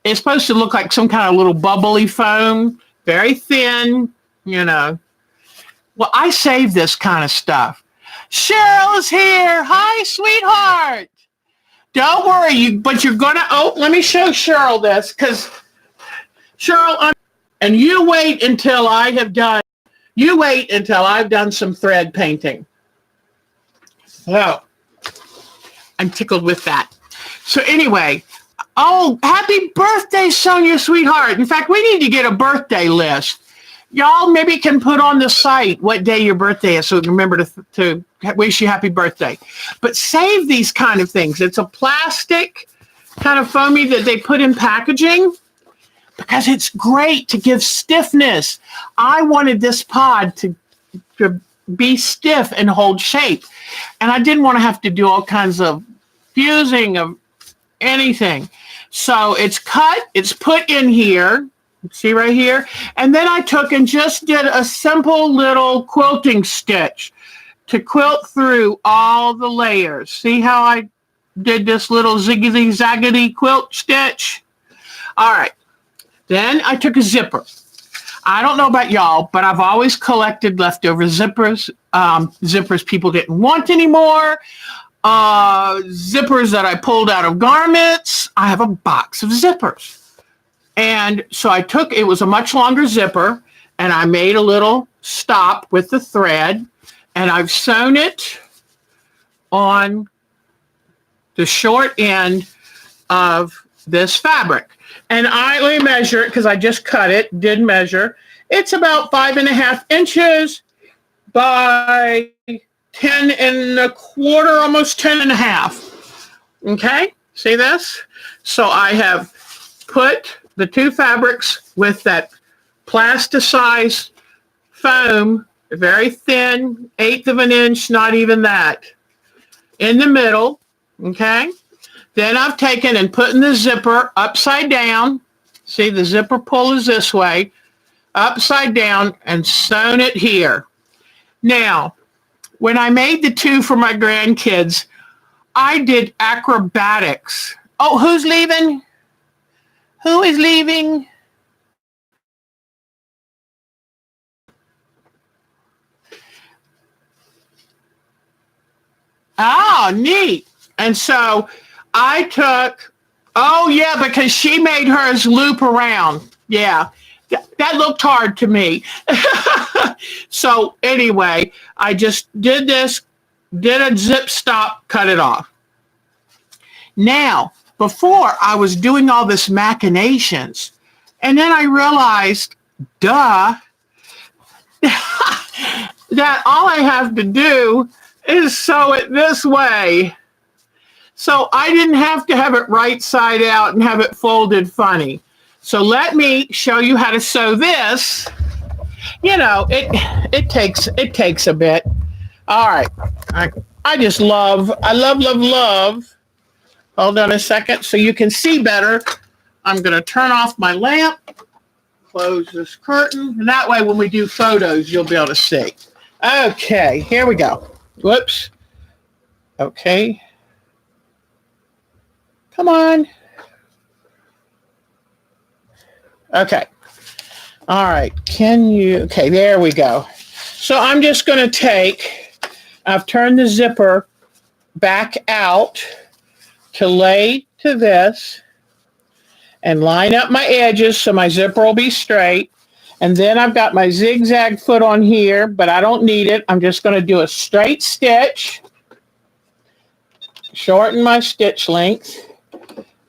It's supposed to look like some kind of little bubbly foam. Very thin, Well, I save this kind of stuff. Cheryl's here. Hi, sweetheart. Don't worry, but you're going to, let me show Cheryl this, because Cheryl, and you wait until I've done some thread painting. So, I'm tickled with that. So anyway, happy birthday, Sonia, sweetheart. In fact, we need to get a birthday list. Y'all maybe can put on the site what day your birthday is so we can remember to wish you happy birthday. But save these kind of things. It's a plastic kind of foamy that they put in packaging because it's great to give stiffness. I wanted this pod to be stiff and hold shape. And I didn't want to have to do all kinds of fusing of anything. So it's cut, it's put in here, see right here, and then I took and just did a simple little quilting stitch to quilt through all the layers. See how I did this little ziggity-zaggity quilt stitch? All right, then I took a zipper. I don't know about y'all, but I've always collected leftover zippers, zippers people didn't want anymore, zippers that I pulled out of garments. I have a box of zippers. And so it was a much longer zipper, and I made a little stop with the thread, and I've sewn it on the short end of this fabric. And let me measure it because I just cut it, did measure. It's about 5.5 inches by 10.25, almost 10.5. Okay, see this? So I have put the 2 fabrics with that plasticized foam, very thin, 1/8 of an inch, not even that, in the middle, okay? Then I've taken and put in the zipper upside down. See, the zipper pull is this way, upside down, and sewn it here. Now, when I made the 2 for my grandkids, I did acrobatics. Oh, who's leaving? Who is leaving? Oh, neat. And so I took, oh, yeah, because she made hers loop around. Yeah, that looked hard to me. So anyway, I just did this, did a zip stop, cut it off. Now, before I was doing all this machinations, and then I realized, duh, that all I have to do is sew it this way. So I didn't have to have it right side out and have it folded funny. So let me show you how to sew this. You know, it takes a bit. All right. I just love. Hold on a second so you can see better. I'm going to turn off my lamp, close this curtain, and that way when we do photos, you'll be able to see. Okay, here we go. Whoops. Okay. Come on. Okay. All right. Okay, there we go. So I'm just going to I've turned the zipper back out to lay to this and line up my edges so my zipper will be straight. And then I've got my zigzag foot on here, but I don't need it. I'm just going to do a straight stitch, shorten my stitch length,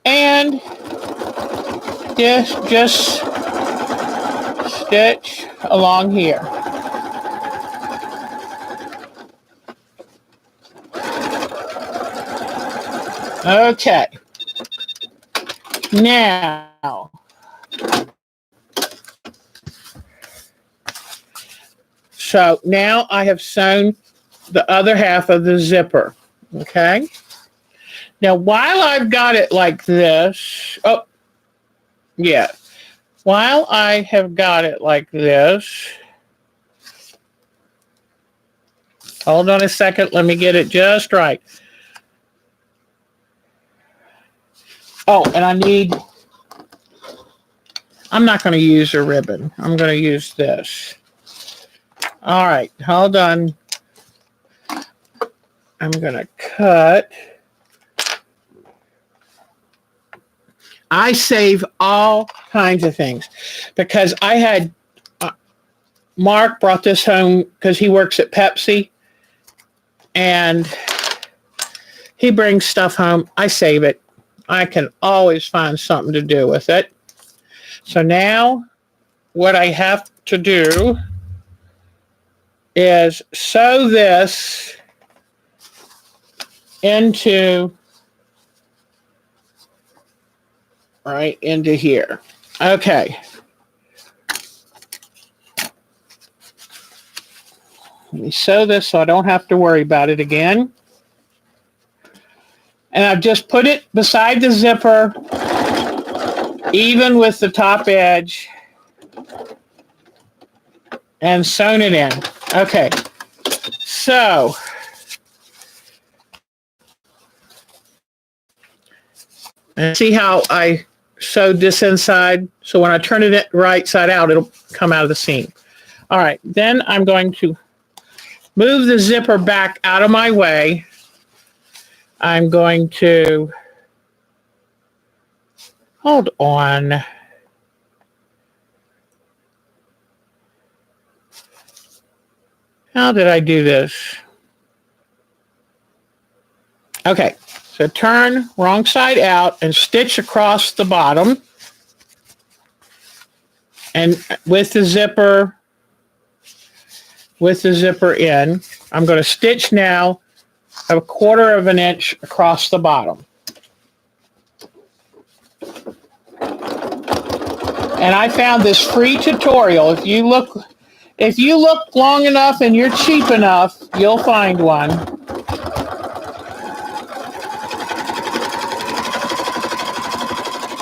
and just stitch along here. Okay. Now, so now I have sewn the other half of the zipper. Okay. Now, while I've got it like this, while I have got it like this, hold on a second, let me get it just right. Oh, and I'm not going to use a ribbon. I'm going to use this. All right, hold on. I'm going to cut. I save all kinds of things because I had Mark brought this home because he works at Pepsi and he brings stuff home. I save it. I can always find something to do with it. So now what I have to do is sew this into here. Okay. Let me sew this so I don't have to worry about it again. And I've just put it beside the zipper, even with the top edge, and sewn it in. Okay, so and see how I sewed this inside? So when I turn it right side out, it'll come out of the seam. All right, then I'm going to move the zipper back out of my way. I'm going to, hold on. How did I do this? Okay, so turn wrong side out and stitch across the bottom. And with the zipper in, I'm going to stitch now a 1/4 of an inch across the bottom. And I found this free tutorial. If you look long enough and you're cheap enough, you'll find one.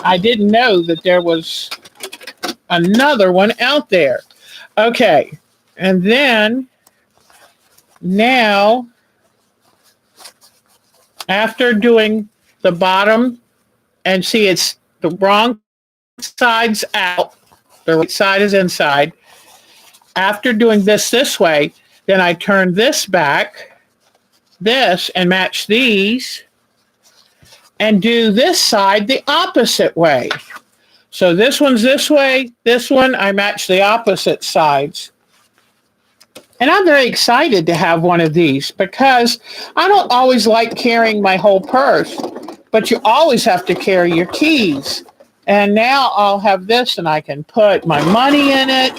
I didn't know that there was another one out there. Okay, and then now, after doing the bottom, and see it's the wrong sides out. The right side is inside. After doing this way, then I turn this back, and match these, and do this side the opposite way. So this one's this way, this one I match the opposite sides. And I'm very excited to have one of these because I don't always like carrying my whole purse, but you always have to carry your keys. And now I'll have this and I can put my money in it.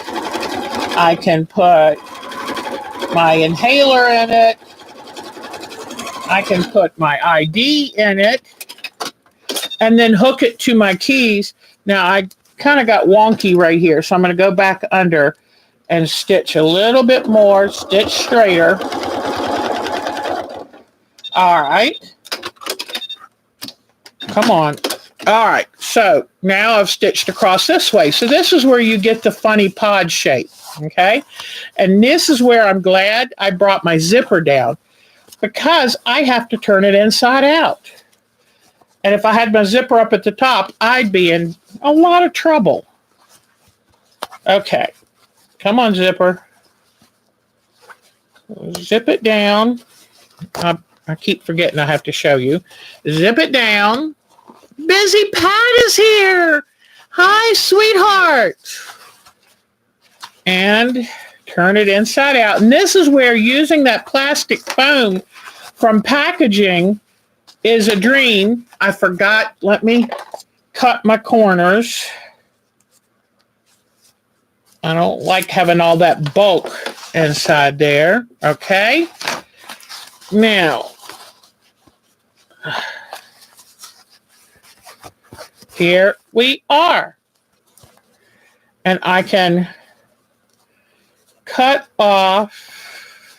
I can put my inhaler in it. I can put my ID in it and then hook it to my keys. Now I kind of got wonky right here, so I'm going to go back under and stitch a little bit more, stitch straighter. All right. Come on. All right, so now I've stitched across this way. So this is where you get the funny pod shape, okay? And this is where I'm glad I brought my zipper down because I have to turn it inside out. And if I had my zipper up at the top, I'd be in a lot of trouble. Okay, come on, zipper. Zip it down. I keep forgetting I have to show you. Zip it down. Busy Pat is here. Hi, sweetheart. And turn it inside out. And this is where using that plastic foam from packaging is a dream. I forgot. Let me cut my corners. I don't like having all that bulk inside there. Okay. Now, here we are. And I can cut off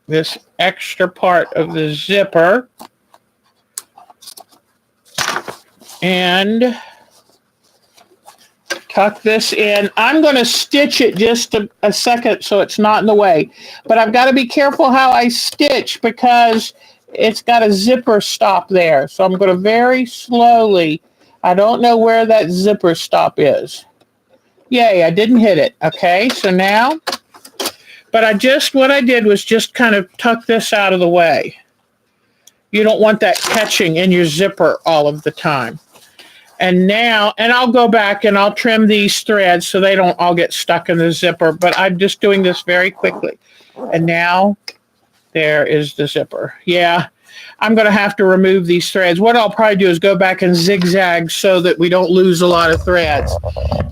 this extra part of the zipper and tuck this in. I'm going to stitch it just a second so it's not in the way. But I've got to be careful how I stitch because it's got a zipper stop there. So I'm going to very slowly. I don't know where that zipper stop is. Yay, I didn't hit it. Okay, so now, but what I did was just kind of tuck this out of the way. You don't want that catching in your zipper all of the time. And now, and I'll go back and I'll trim these threads so they don't all get stuck in the zipper, but I'm just doing this very quickly. And now, there is the zipper. Yeah, I'm going to have to remove these threads. What I'll probably do is go back and zigzag so that we don't lose a lot of threads.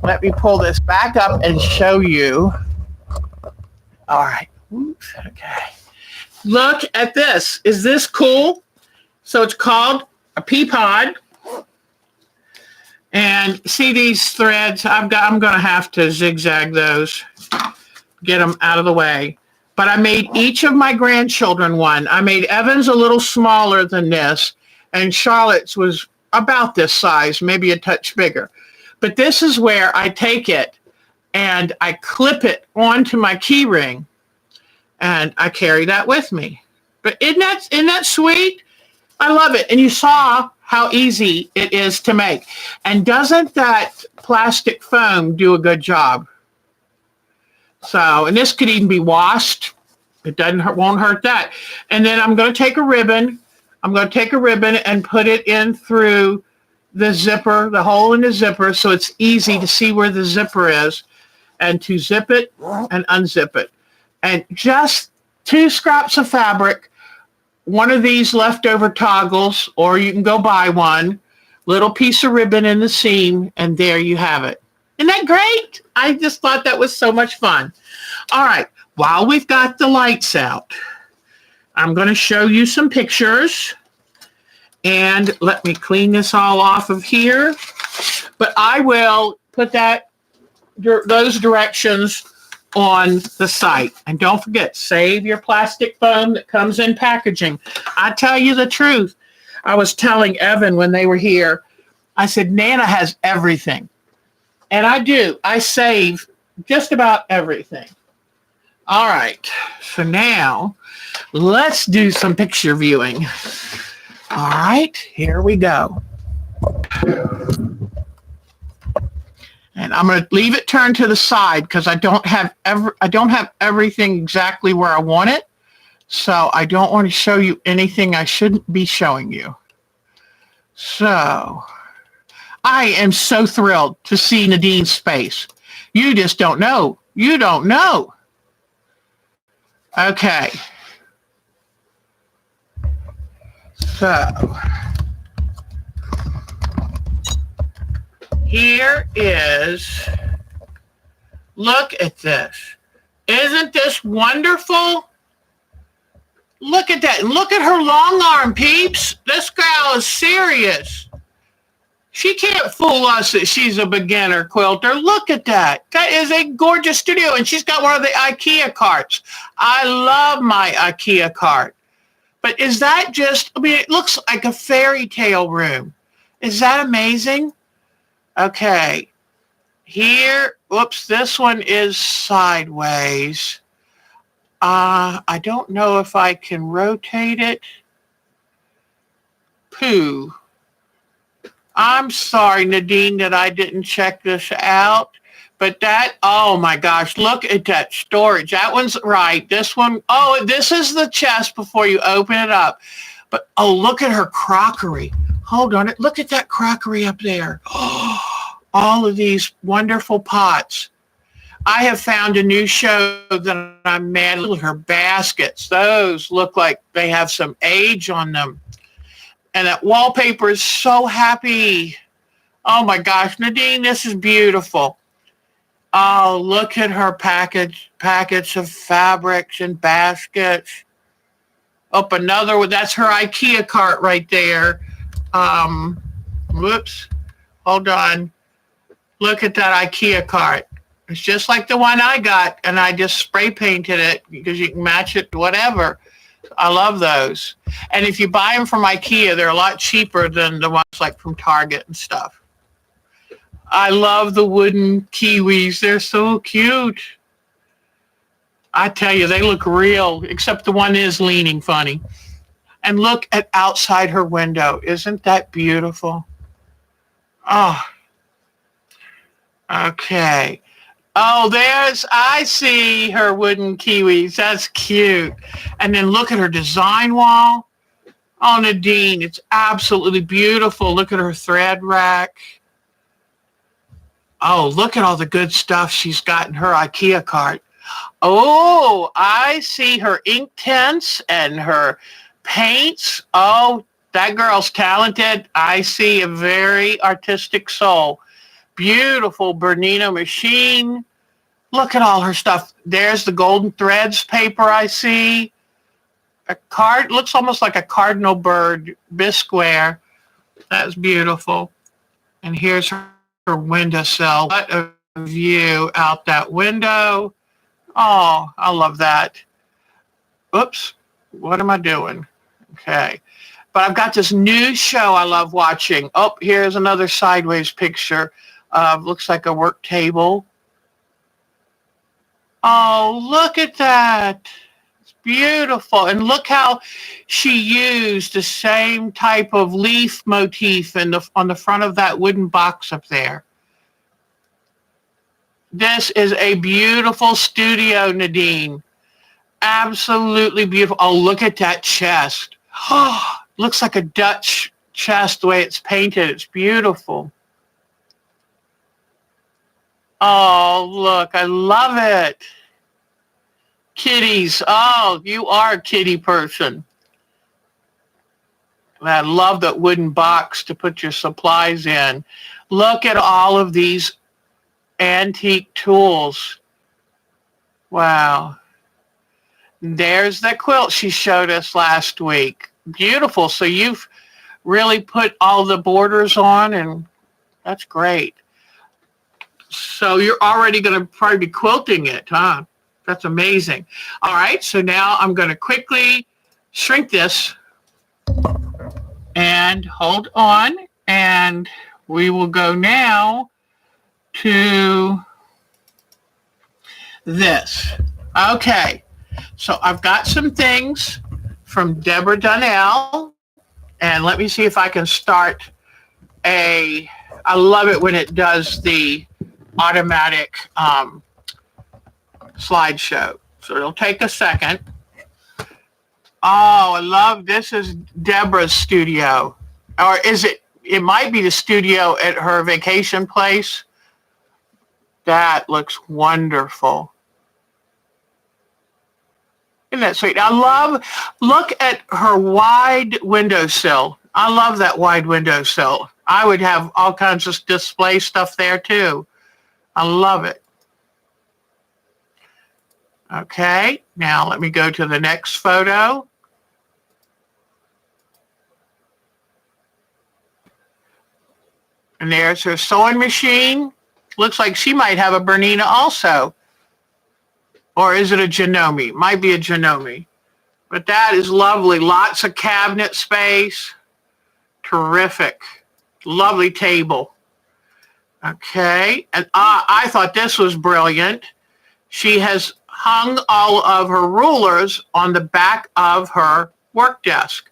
Let me pull this back up and show you. All right. Oops. Okay. Look at this. Is this cool? So it's called a pea pod. And see these threads? I'm going to have to zigzag those, get them out of the way. But I made each of my grandchildren one. I made Evan's a little smaller than this, and Charlotte's was about this size, maybe a touch bigger. But this is where I take it and I clip it onto my key ring, and I carry that with me. But isn't that sweet? I love it. And you saw how easy it is to make. And doesn't that plastic foam do a good job? So, and this could even be washed. It won't hurt that. And then I'm going to take a ribbon. I'm going to take a ribbon and put it in through the zipper, the hole in the zipper, so it's easy to see where the zipper is, and to zip it and unzip it. And just 2 scraps of fabric, one of these leftover toggles, or you can go buy one, little piece of ribbon in the seam, and there you have it. Isn't that great? I just thought that was so much fun. All right, while we've got the lights out, I'm going to show you some pictures. And let me clean this all off of here. But I will put those directions on the site. And don't forget, save your plastic foam that comes in packaging. I tell you the truth. I was telling Evan when they were here, I said, Nana has everything. And I do. I save just about everything. All right. So now let's do some picture viewing. All right. Here we go. And I'm going to leave it turned to the side because I don't have everything exactly where I want it. So I don't want to show you anything I shouldn't be showing you. So I am so thrilled to see Nadine's face. You just don't know. You don't know. Okay. So here is, look at this. Isn't this wonderful? Look at that. Look at her long arm, peeps. This girl is serious. She can't fool us that she's a beginner quilter. Look at that. That is a gorgeous studio, and she's got one of the IKEA carts. I love my IKEA cart. But is that just, I mean, it looks like a fairy tale room. Is that amazing? Okay. Here, whoops, this one is sideways. I don't know if I can rotate it. Pooh. I'm sorry, Nadine, that I didn't check this out. But that, oh my gosh, look at that storage. That one's right. This one, oh, this is the chest before you open it up. But, oh, look at her crockery. Hold on. Look at that crockery up there. Oh, all of these wonderful pots. I have found a new show that I'm mad at. Her baskets. Those look like they have some age on them. And that wallpaper is so happy. Oh my gosh, Nadine, this is beautiful. Oh, look at her packets of fabrics and baskets. Up another one. That's her IKEA cart right there. Whoops. Hold on. Look at that IKEA cart. It's just like the one I got, and I just spray painted it because you can match it to whatever. I love those. And if you buy them from IKEA, they're a lot cheaper than the ones like from Target and stuff. I love the wooden kiwis. They're so cute. I tell you, they look real, except the one is leaning funny. And look at outside her window. Isn't that beautiful? Oh, okay. Oh, I see her wooden kiwis. That's cute. And then look at her design wall. Oh, Nadine, it's absolutely beautiful. Look at her thread rack. Oh, look at all the good stuff she's got in her IKEA cart. Oh, I see her ink tints and her paints. Oh, that girl's talented. I see a very artistic soul. Beautiful Bernino machine. Look at all her stuff. There's the golden threads paper I see. A card looks almost like a cardinal bird bisqueware. That's beautiful. And here's her windowsill. What a view out that window. Oh, I love that. Oops. What am I doing? Okay. But I've got this new show I love watching. Oh, here's another sideways picture. Looks like a work table. Oh, look at that. It's beautiful. And look how she used the same type of leaf motif on the front of that wooden box up there. This is a beautiful studio, Nadine. Absolutely beautiful. Oh, look at that chest. Oh, looks like a Dutch chest the way it's painted. It's beautiful. Oh, look, I love it. Kitties. Oh, you are a kitty person. I love that wooden box to put your supplies in. Look at all of these antique tools. Wow. There's that quilt she showed us last week. Beautiful. So you've really put all the borders on, and that's great. So you're already going to probably be quilting it, huh? That's amazing. All right, so now I'm going to quickly shrink this and hold on, and we will go now to this. Okay, so I've got some things from Deborah Donnell, and let me see if I can start I love it when it does the automatic slideshow. So it'll take a second. Oh, I love this is Deborah's studio. Or is it? It might be the studio at her vacation place. That looks wonderful. Isn't that sweet? Look at her wide windowsill. I love that wide windowsill. I would have all kinds of display stuff there too. I love it. Okay, now let me go to the next photo. And there's her sewing machine. Looks like she might have a Bernina also. Or is it a Janome? Might be a Janome. But that is lovely. Lots of cabinet space. Terrific. Lovely table. Okay. And I thought this was brilliant. She has hung all of her rulers on the back of her work desk.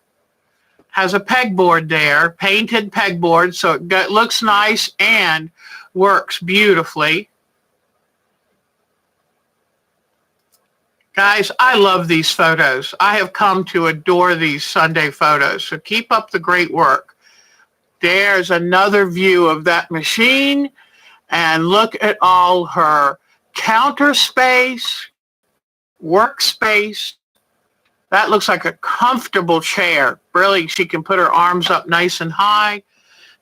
Has a pegboard there, painted pegboard, so it looks nice and works beautifully. Guys, I love these photos. I have come to adore these Sunday photos, so keep up the great work. There's another view of that machine, and look at all her counter space, workspace. That looks like a comfortable chair. Really, she can put her arms up nice and high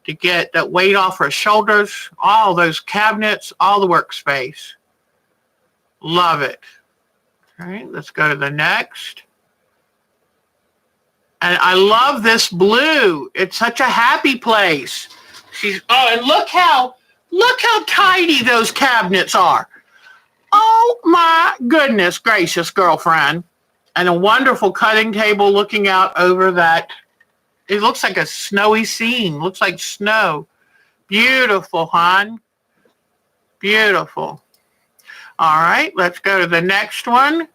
to get that weight off her shoulders. All those cabinets, all the workspace. Love it. All right, let's go to the next. And I love this blue. It's such a happy place. And look how tidy those cabinets are. Oh my goodness gracious, girlfriend. And a wonderful cutting table looking out over that. It looks like a snowy scene. Looks like snow. Beautiful, hon. Beautiful. All right, let's go to the next one.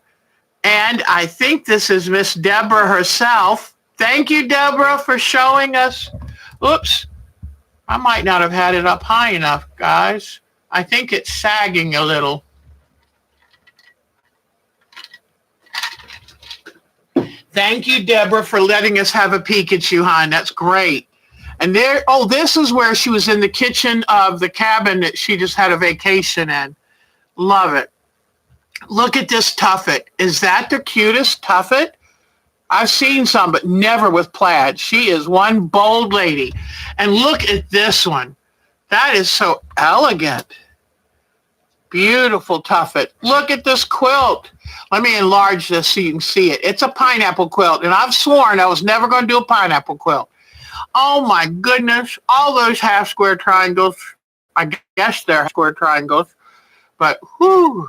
And I think this is Miss Deborah herself. Thank you, Deborah, for showing us. Oops. I might not have had it up high enough, guys. I think it's sagging a little. Thank you, Deborah, for letting us have a peek at you, hon. That's great. And this is where she was in the kitchen of the cabin that she just had a vacation in. Love it. Look at this tuffet. Is that the cutest tuffet? I've seen some, but never with plaid. She is one bold lady. And look at this one. That is so elegant. Beautiful tuffet. Look at this quilt. Let me enlarge this so you can see it. It's a pineapple quilt, and I've sworn I was never going to do a pineapple quilt. Oh, my goodness. All those half-square triangles. I guess they're square triangles. But, whew.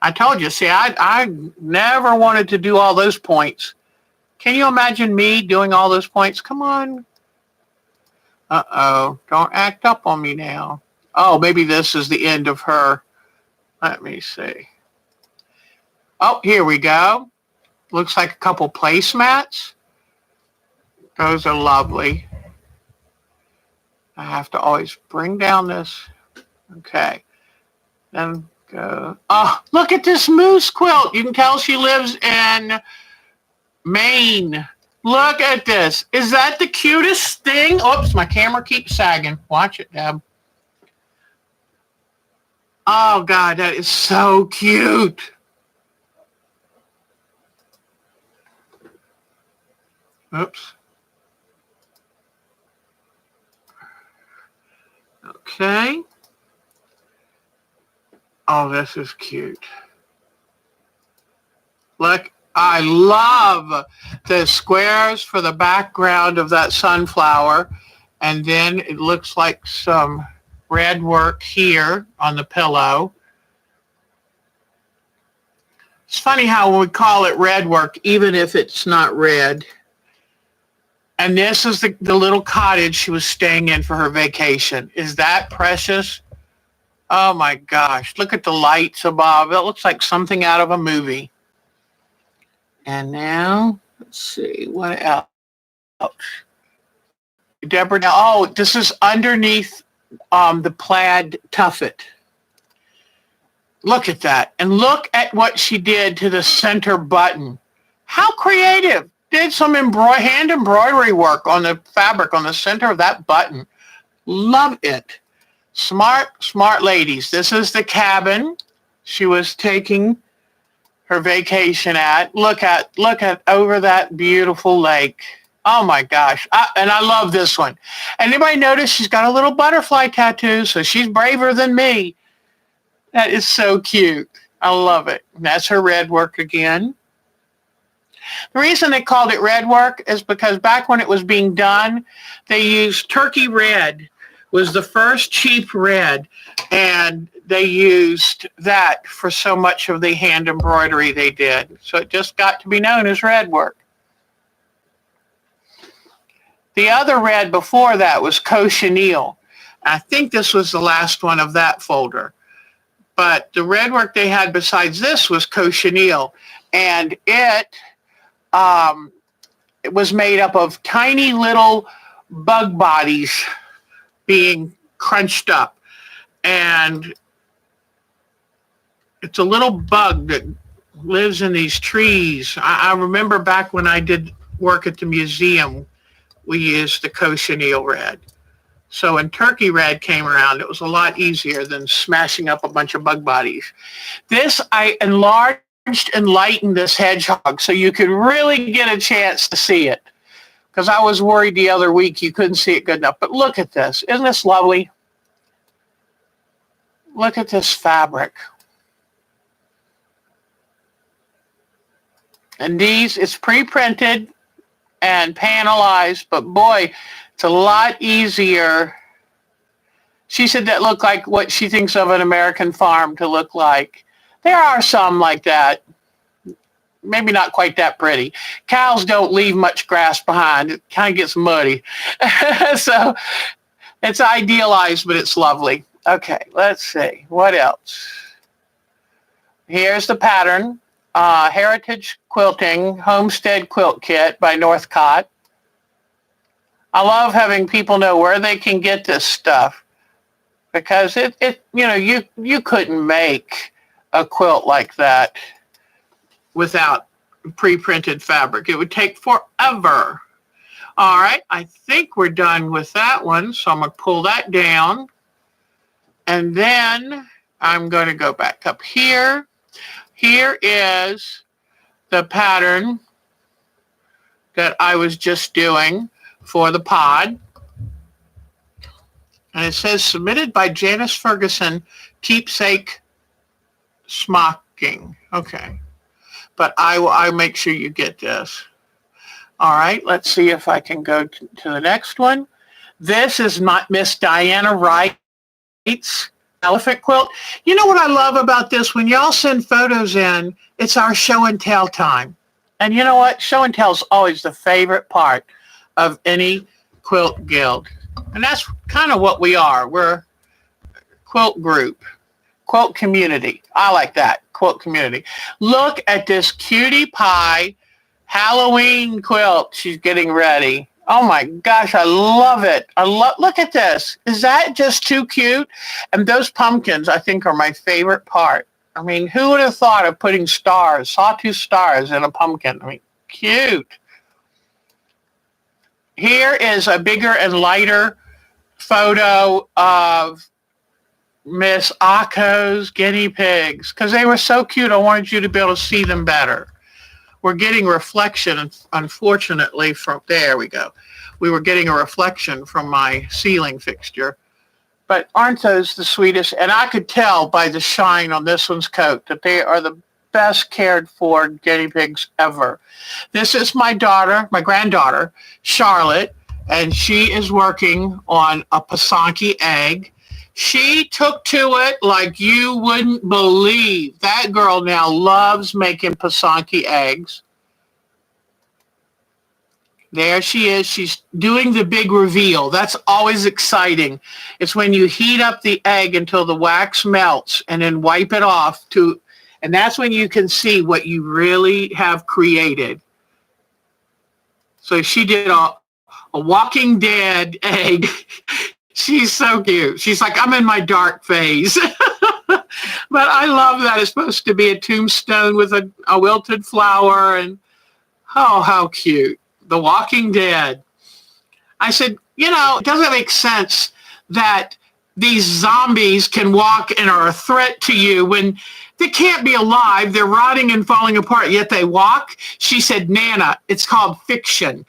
I told you, see, I never wanted to do all those points. Can you imagine me doing all those points? Come on. Uh-oh. Don't act up on me now. Oh, maybe this is the end of her. Let me see. Oh, here we go. Looks like a couple placemats. Those are lovely. I have to always bring down this. Okay. Then go. Oh, look at this moose quilt. You can tell she lives in Maine. Look at this. Is that the cutest thing? Oops, my camera keeps sagging. Watch it, Deb. Oh, God, that is so cute. Oops. Okay. Oh, this is cute. Look, I love the squares for the background of that sunflower. And then it looks like some red work here on the pillow. It's funny how we call it red work, even if it's not red. And this is the little cottage she was staying in for her vacation. Is that precious? Oh my gosh, look at the lights above. It looks like something out of a movie. And now, let's see, what else? Deborah, now, oh, this is underneath the plaid tuffet. Look at that. And look at what she did to the center button. How creative. Did some hand embroidery work on the fabric on the center of that button. Love it. Smart, smart ladies. This is the cabin she was taking her vacation at. Look at over that beautiful lake. Oh my gosh. And I love this one. Anybody notice she's got a little butterfly tattoo, so she's braver than me. That is so cute. I love it. And that's her red work again. The reason they called it red work is because back when it was being done, they used turkey red was the first cheap red, and they used that for so much of the hand embroidery they did. So it just got to be known as red work. The other red before that was cochineal. I think this was the last one of that folder. But the red work they had besides this was cochineal, and it was made up of tiny little bug bodies being crunched up. And it's a little bug that lives in these trees. I remember back when I did work at the museum, we used the cochineal red. So when turkey red came around, it was a lot easier than smashing up a bunch of bug bodies. This, I enlarged and lightened this hedgehog so you could really get a chance to see it. Because I was worried the other week you couldn't see it good enough. But look at this. Isn't this lovely? Look at this fabric. And these, it's pre-printed and panelized, but boy, it's a lot easier. She said that looked like what she thinks of an American farm to look like. There are some like that. Maybe not quite that pretty. Cows don't leave much grass behind. It kind of gets muddy. So it's idealized, but it's lovely. Okay, let's see. What else? Here's the pattern. Heritage Quilting Homestead Quilt Kit by Northcott. I love having people know where they can get this stuff, because you couldn't make a quilt like that without pre-printed fabric. It would take forever. All right, I think we're done with that one, so I'm going to pull that down. And then I'm going to go back up here. Here is the pattern that I was just doing for the pod. And it says, submitted by Janice Ferguson, Keepsake Smocking. Okay. But I make sure you get this. All right, let's see if I can go to the next one. This is Miss Diana Wright's elephant quilt. You know what I love about this? When y'all send photos in, it's our show and tell time. And you know what? Show and tell is always the favorite part of any quilt guild. And that's kind of what we are. We're a quilt group, quilt community. I like that, quilt community. Look at this cutie pie Halloween quilt she's getting ready. Oh my gosh, I love it. Look at this. Is that just too cute? And those pumpkins, I think, are my favorite part. I mean, who would have thought of putting stars, sawtooth stars in a pumpkin? I mean, cute. Here is a bigger and lighter photo of Miss Akko's guinea pigs, because they were so cute. I wanted you to be able to see them better. We're getting reflection, unfortunately, from, there we go. We were getting a reflection from my ceiling fixture. But aren't those the sweetest? And I could tell by the shine on this one's coat that they are the best cared for guinea pigs ever. This is my daughter, my granddaughter, Charlotte, and she is working on a Pasanki egg. She took to it like you wouldn't believe. That girl now loves making Pasanki eggs. There she is. She's doing the big reveal. That's always exciting. It's when you heat up the egg until the wax melts and then wipe it off and that's when you can see what you really have created. So she did a a Walking Dead egg. She's so cute. She's like, I'm in my dark phase. But I love that. It's supposed to be a tombstone with a wilted flower. And oh, how cute. The Walking Dead. I said, it doesn't make sense that these zombies can walk and are a threat to you when they can't be alive. They're rotting and falling apart, yet they walk. She said, Nana, it's called fiction.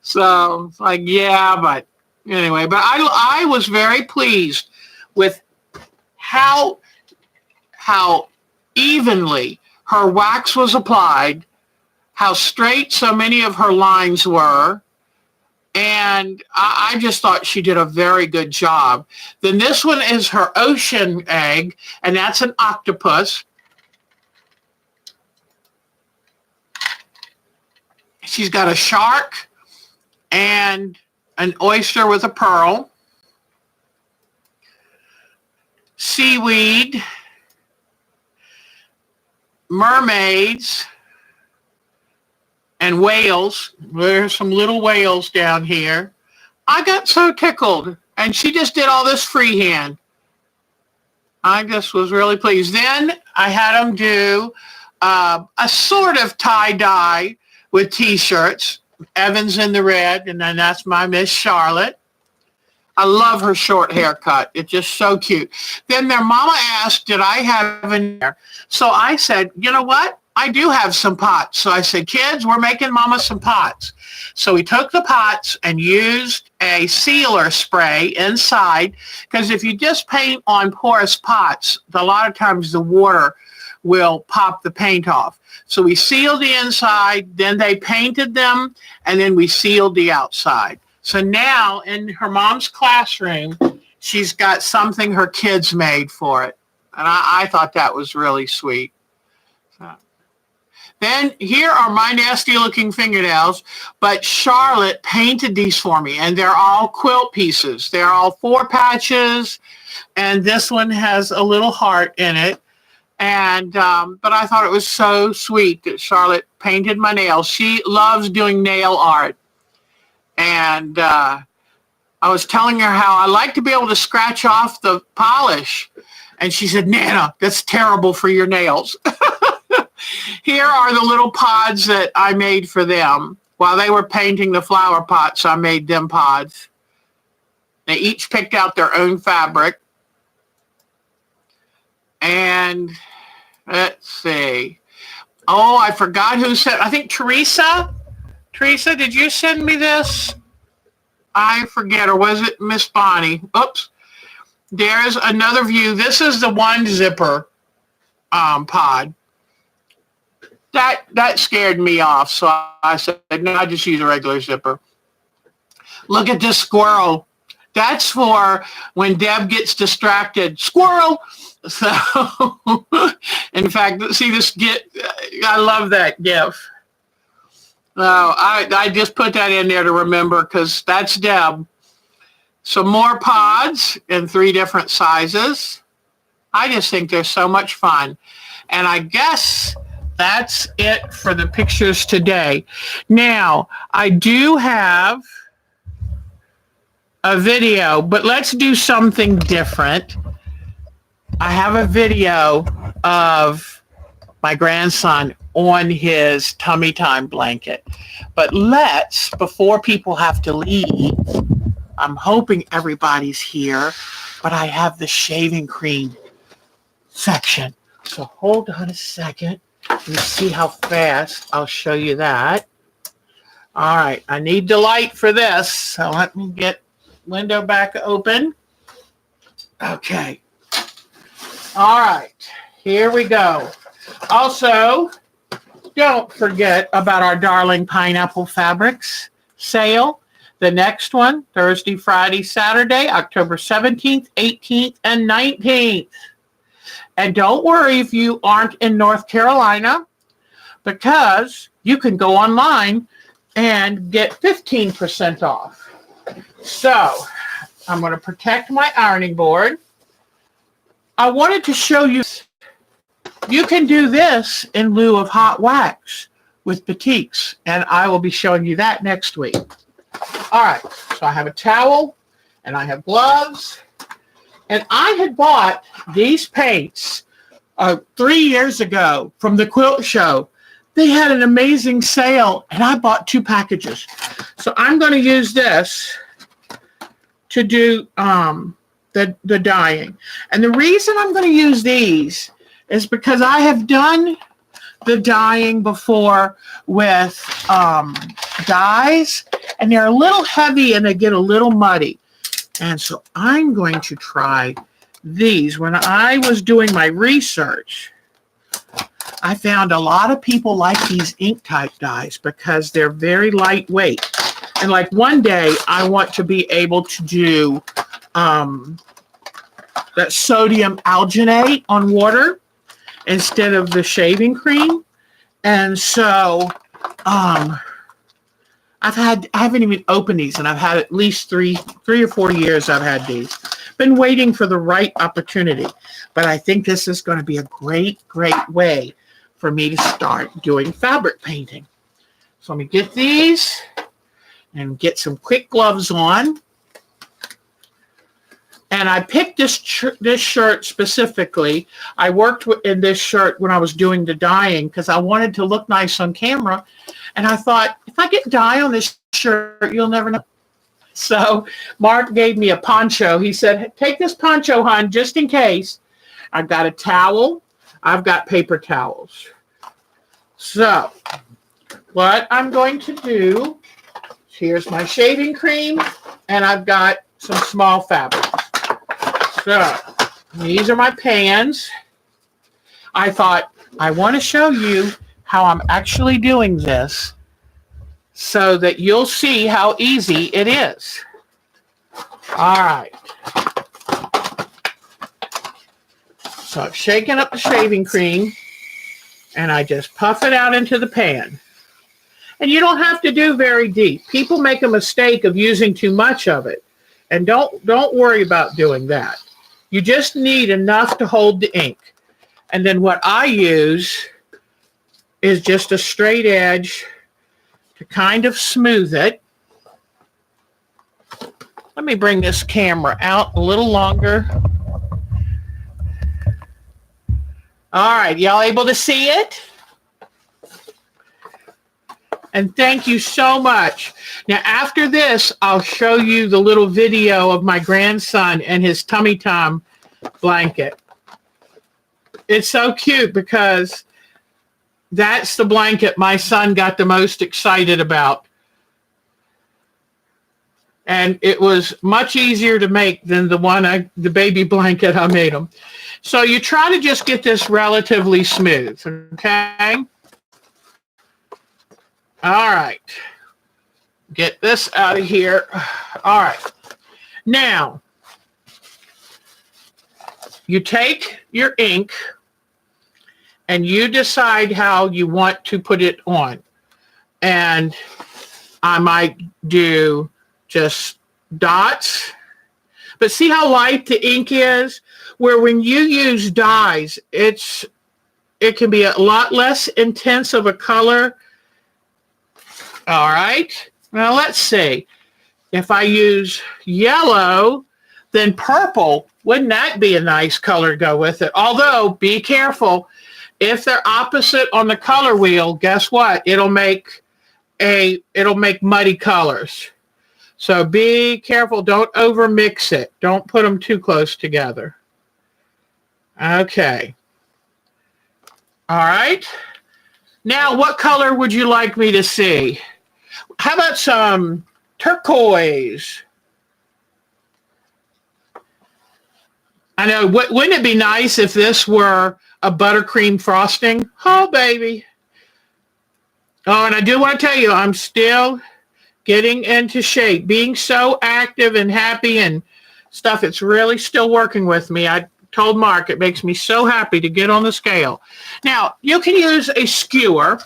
So it's like, yeah, but anyway, but I was very pleased with how evenly her wax was applied, how straight so many of her lines were. And I just thought she did a very good job. Then this one is her ocean egg, and that's an octopus. She's got a shark and an oyster with a pearl, seaweed, mermaids, and whales. There's some little whales down here. I got so tickled, and she just did all this freehand. I just was really pleased. Then I had them do a sort of tie-dye with T-shirts. Evans in the red, and then that's my Miss Charlotte. I love her short haircut. It's just so cute. Then their mama asked, did I have an hair? So I said, you know what? I do have some pots. So I said, kids, we're making mama some pots. So we took the pots and used a sealer spray inside, because if you just paint on porous pots, a lot of times the water will pop the paint off. So we sealed the inside, then they painted them, and then we sealed the outside. So now in her mom's classroom, she's got something her kids made for it. And I thought that was really sweet. So. Then here are my nasty looking fingernails, but Charlotte painted these for me, and they're all quilt pieces. They're all 4 patches, and this one has a little heart in it. And but I thought it was so sweet that Charlotte painted my nails. She loves doing nail art. And I was telling her how I like to be able to scratch off the polish. And she said, Nana, that's terrible for your nails. Here are the little pods that I made for them. While they were painting the flower pots, I made them pods. They each picked out their own fabric. And let's see. Oh, I forgot who sent. I think Teresa. Teresa, did you send me this? I forget, or was it Miss Bonnie? Oops. There's another view. This is the 1 zipper pod. That scared me off, so I said, no, I just use a regular zipper. Look at this squirrel. That's for when Deb gets distracted. Squirrel! So, in fact, see this I love that GIF. No, I just put that in there to remember, because that's Deb. Some more pods in 3 different sizes. I just think they're so much fun. And I guess that's it for the pictures today. Now, I do have a video, but let's do something different. I have a video of my grandson on his tummy time blanket. But before people have to leave, I'm hoping everybody's here, but I have the shaving cream section. So hold on a second. Let me see how fast I'll show you that. All right, I need the light for this, so let me get window back open. Okay. All right, here we go. Also, don't forget about our darling Pineapple Fabrics sale. The next one, Thursday, Friday, Saturday, October 17th, 18th, and 19th. And don't worry if you aren't in North Carolina, because you can go online and get 15% off. So I'm going to protect my ironing board. I wanted to show you, you can do this in lieu of hot wax. with batiks, and I will be showing you that next week. All right, so I have a towel, and I have gloves, and I had bought these paints 3 years ago from the quilt show. They had an amazing sale, and I bought 2 packages. So I'm going to use this to do the dyeing. And the reason I'm going to use these is because I have done the dyeing before with dyes, and they're a little heavy and they get a little muddy. And so I'm going to try these. When I was doing my research, I found a lot of people like these ink type dyes because they're very lightweight. And like one day I want to be able to do that sodium alginate on water instead of the shaving cream. And so I haven't even opened these, and I've had at least three or 4 years I've had these. Been waiting for the right opportunity. But I think this is going to be a great way for me to start doing fabric painting. So let me get these and get some quick gloves on. And I picked this shirt specifically. I worked in this shirt when I was doing the dyeing because I wanted to look nice on camera. And I thought, if I get dye on this shirt, you'll never know. So Mark gave me a poncho. He said, take this poncho, hon, just in case. I've got a towel. I've got paper towels. So what I'm going to do, here's my shaving cream, and I've got some small fabrics. So these are my pans. I thought I want to show you how I'm actually doing this so that you'll see how easy it is. All right. So I've shaken up the shaving cream and I just puff it out into the pan. And you don't have to do very deep. People make a mistake of using too much of it. And don't worry about doing that. You just need enough to hold the ink. And then what I use is just a straight edge to kind of smooth it. Let me bring this camera out a little longer. All right, y'all able to see it? And thank you so much. Now, after this, I'll show you the little video of my grandson and his tummy time blanket. It's so cute because that's the blanket my son got the most excited about. And it was much easier to make than the baby blanket I made him. So you try to just get this relatively smooth, okay? All right. Get this out of here. All right. Now, you take your ink and you decide how you want to put it on. And I might do just dots. But see how light the ink is? Where when you use dyes, it can be a lot less intense of a color. All right. Now let's see. If I use yellow, then purple, wouldn't that be a nice color to go with it? Although, be careful. If they're opposite on the color wheel, guess what? It'll make muddy colors. So be careful. Don't over mix it. Don't put them too close together. Okay. All right. Now, what color would you like me to see? How about some turquoise? I know, wouldn't it be nice if this were a buttercream frosting? Oh, baby. Oh, and I do want to tell you, I'm still getting into shape. Being so active and happy and stuff, it's really still working with me. I told Mark it makes me so happy to get on the scale. Now, you can use a skewer,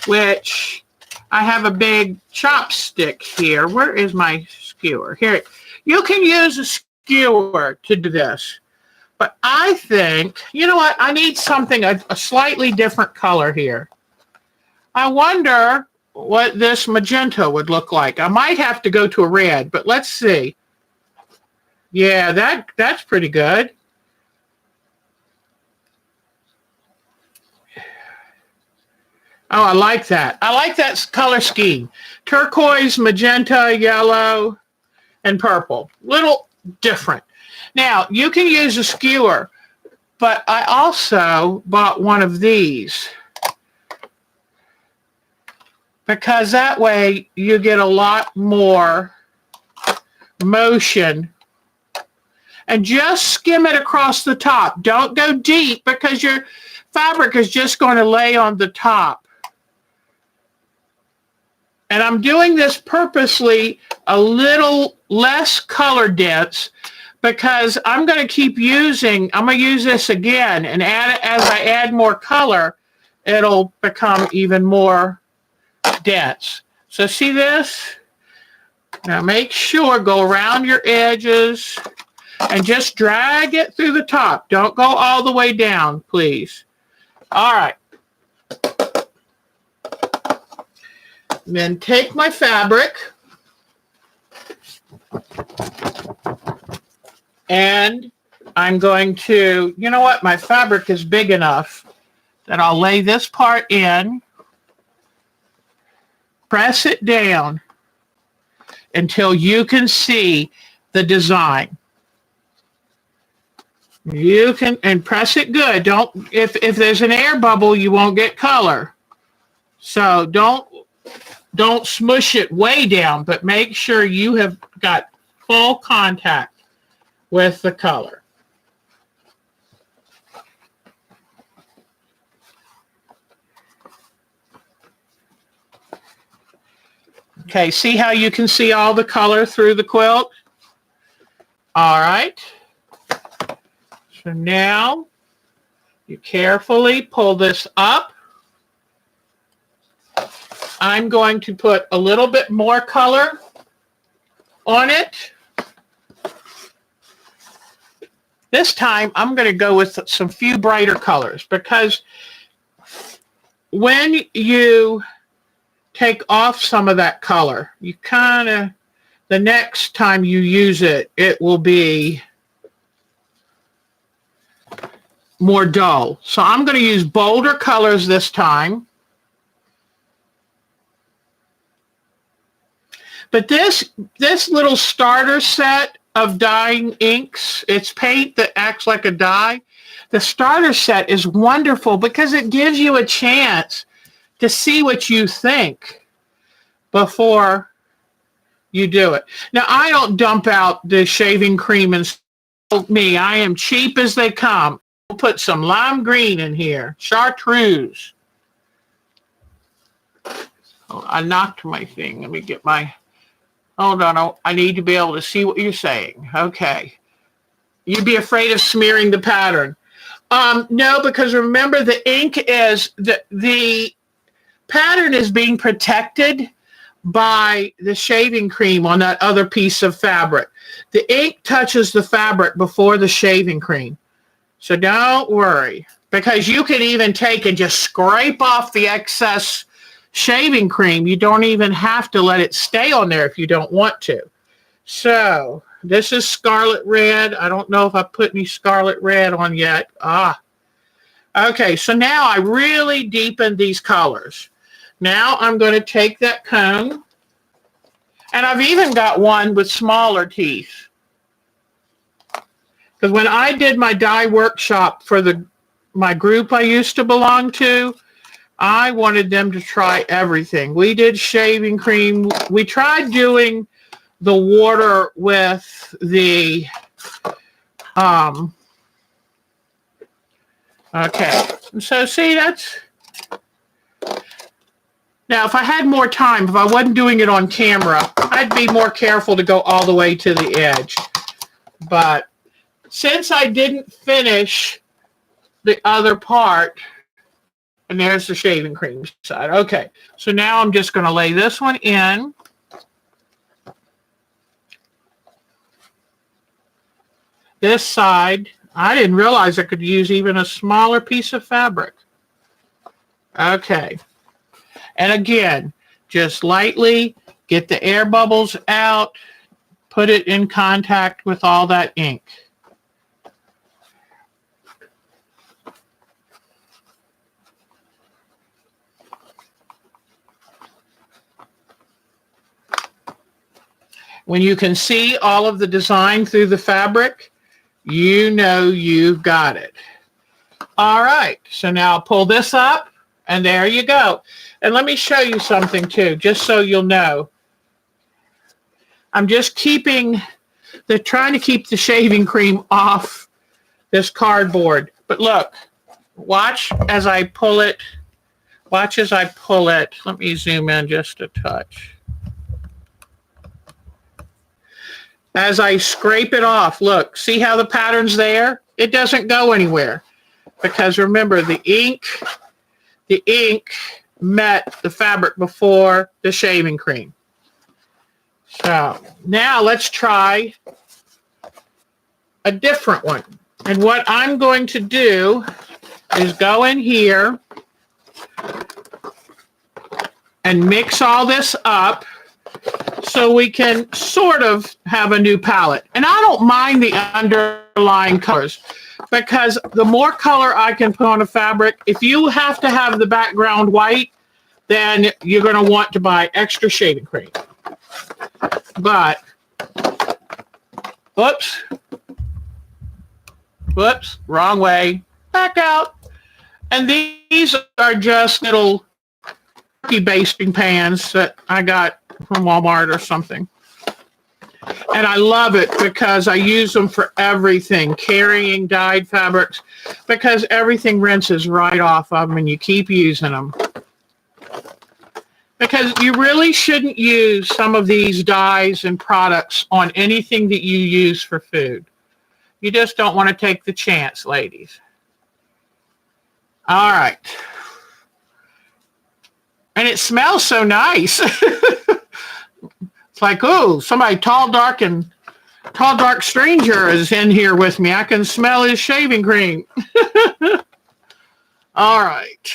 which I have a big chopstick here. Where is my skewer? Here. You can use a skewer to do this. But I think, you know what? I need something, a slightly different color here. I wonder what this magenta would look like. I might have to go to a red, but let's see. Yeah, that's pretty good. Oh, I like that. I like that color scheme. Turquoise, magenta, yellow, and purple. Little different. Now, you can use a skewer, but I also bought one of these because that way you get a lot more motion. And just skim it across the top. Don't go deep because your fabric is just going to lay on the top. And I'm doing this purposely a little less color dense because I'm going to use this again, and as I add more color, it'll become even more dense. So see this? Now make sure, go around your edges and just drag it through the top. Don't go all the way down, please. All right. Then take my fabric and I'm going to, you know what? My fabric is big enough that I'll lay this part in, press it down until you can see the design. You can, and press it good. If there's an air bubble, you won't get color. So don't smush it way down, but make sure you have got full contact with the color. Okay, see how you can see all the color through the quilt? All right. So now you carefully pull this up. I'm going to put a little bit more color on it. This time I'm going to go with some few brighter colors because when you take off some of that color, you the next time you use it, it will be more dull. So I'm going to use bolder colors this time. But this little starter set of dyeing inks, it's paint that acts like a dye. The starter set is wonderful because it gives you a chance to see what you think before you do it. Now, I don't dump out the shaving cream and me. I am cheap as they come. We'll put some lime green in here. Chartreuse. Oh, I knocked my thing. Let me get my... Hold on. I need to be able to see what you're saying. Okay. You'd be afraid of smearing the pattern. No, because remember the ink is... The pattern is being protected by the shaving cream on that other piece of fabric. The ink touches the fabric before the shaving cream. So don't worry, because you can even take and just scrape off the excess shaving cream. You don't even have to let it stay on there if you don't want to. So this is scarlet red. I don't know if I put any scarlet red on yet. Okay, so now I really deepen these colors. Now I'm going to take that comb, and I've even got one with smaller teeth. Because when I did my dye workshop for my group I used to belong to, I wanted them to try everything. We did shaving cream. We tried doing the water with the, okay. So see, that's... Now, if I had more time, if I wasn't doing it on camera, I'd be more careful to go all the way to the edge. But since I didn't finish the other part, and there's the shaving cream side. Okay, so now I'm just going to lay this one in. This side, I didn't realize I could use even a smaller piece of fabric. Okay. And again, just lightly get the air bubbles out, put it in contact with all that ink. When you can see all of the design through the fabric, you know you've got it. All right, so now pull this up, and there you go. And let me show you something too, just so you'll know. I'm just trying to keep the shaving cream off this cardboard. But look, watch as I pull it. Watch as I pull it. Let me zoom in just a touch. As I scrape it off, look, see how the pattern's there? It doesn't go anywhere because remember the ink met the fabric before the shaving cream. So now let's try a different one. And what I'm going to do is go in here and mix all this up so we can sort of have a new palette. And I don't mind the underlying colors because the more color I can put on a fabric, if you have to have the background white, then you're going to want to buy extra shaving cream. But, whoops, wrong way, back out. And these are just little turkey basting pans that I got from Walmart or something. And I love it because I use them for everything, carrying dyed fabrics, because everything rinses right off of them and you keep using them. Because you really shouldn't use some of these dyes and products on anything that you use for food. You just don't want to take the chance, ladies. All right. And it smells so nice. It's like, oh, somebody tall, dark stranger is in here with me. I can smell his shaving cream. All right.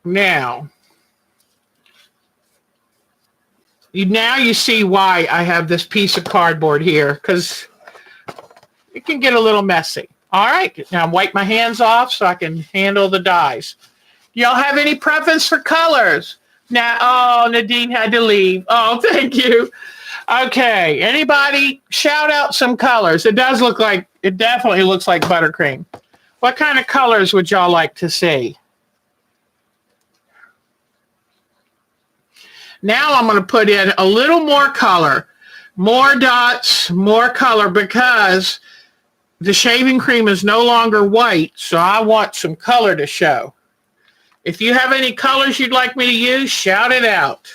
Now you see why I have this piece of cardboard here, because it can get a little messy. All right, now wipe my hands off so I can handle the dyes. Y'all have any preference for colors? Now, oh, Nadine had to leave. Oh, thank you. Okay, anybody shout out some colors? It definitely looks like buttercream. What kind of colors would y'all like to see? Now I'm going to put in a little more color, more dots, more color, because the shaving cream is no longer white, so I want some color to show. If you have any colors you'd like me to use, shout it out.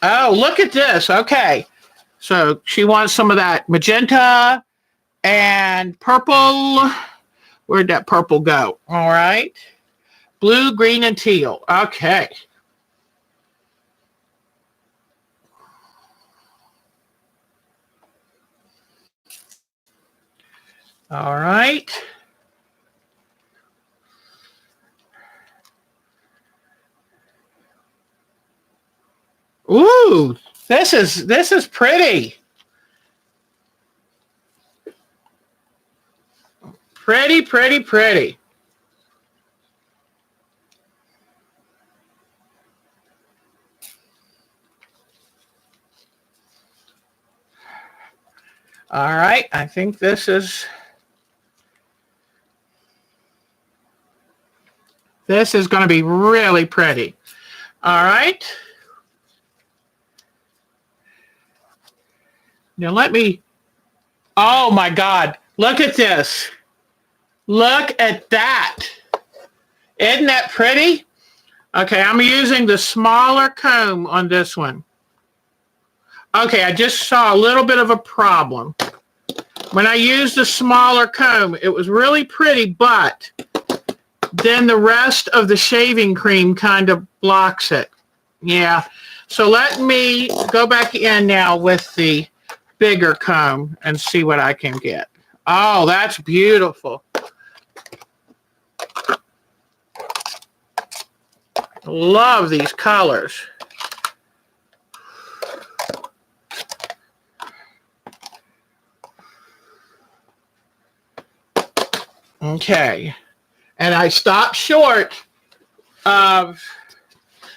Oh, look at this. Okay. So she wants some of that magenta and purple. Where'd that purple go? All right. Blue, green, and teal. Okay. All right. Ooh, this is pretty. Pretty, pretty, pretty. All right, I think this is going to be really pretty. All right. Now oh my God, look at this. Look at that. Isn't that pretty? Okay, I'm using the smaller comb on this one. Okay, I just saw a little bit of a problem. When I used the smaller comb, it was really pretty, but then the rest of the shaving cream kind of blocks it. Yeah, so let me go back in now with the bigger comb and see what I can get. Oh, that's beautiful. Love these colors. Okay. And I stopped short of,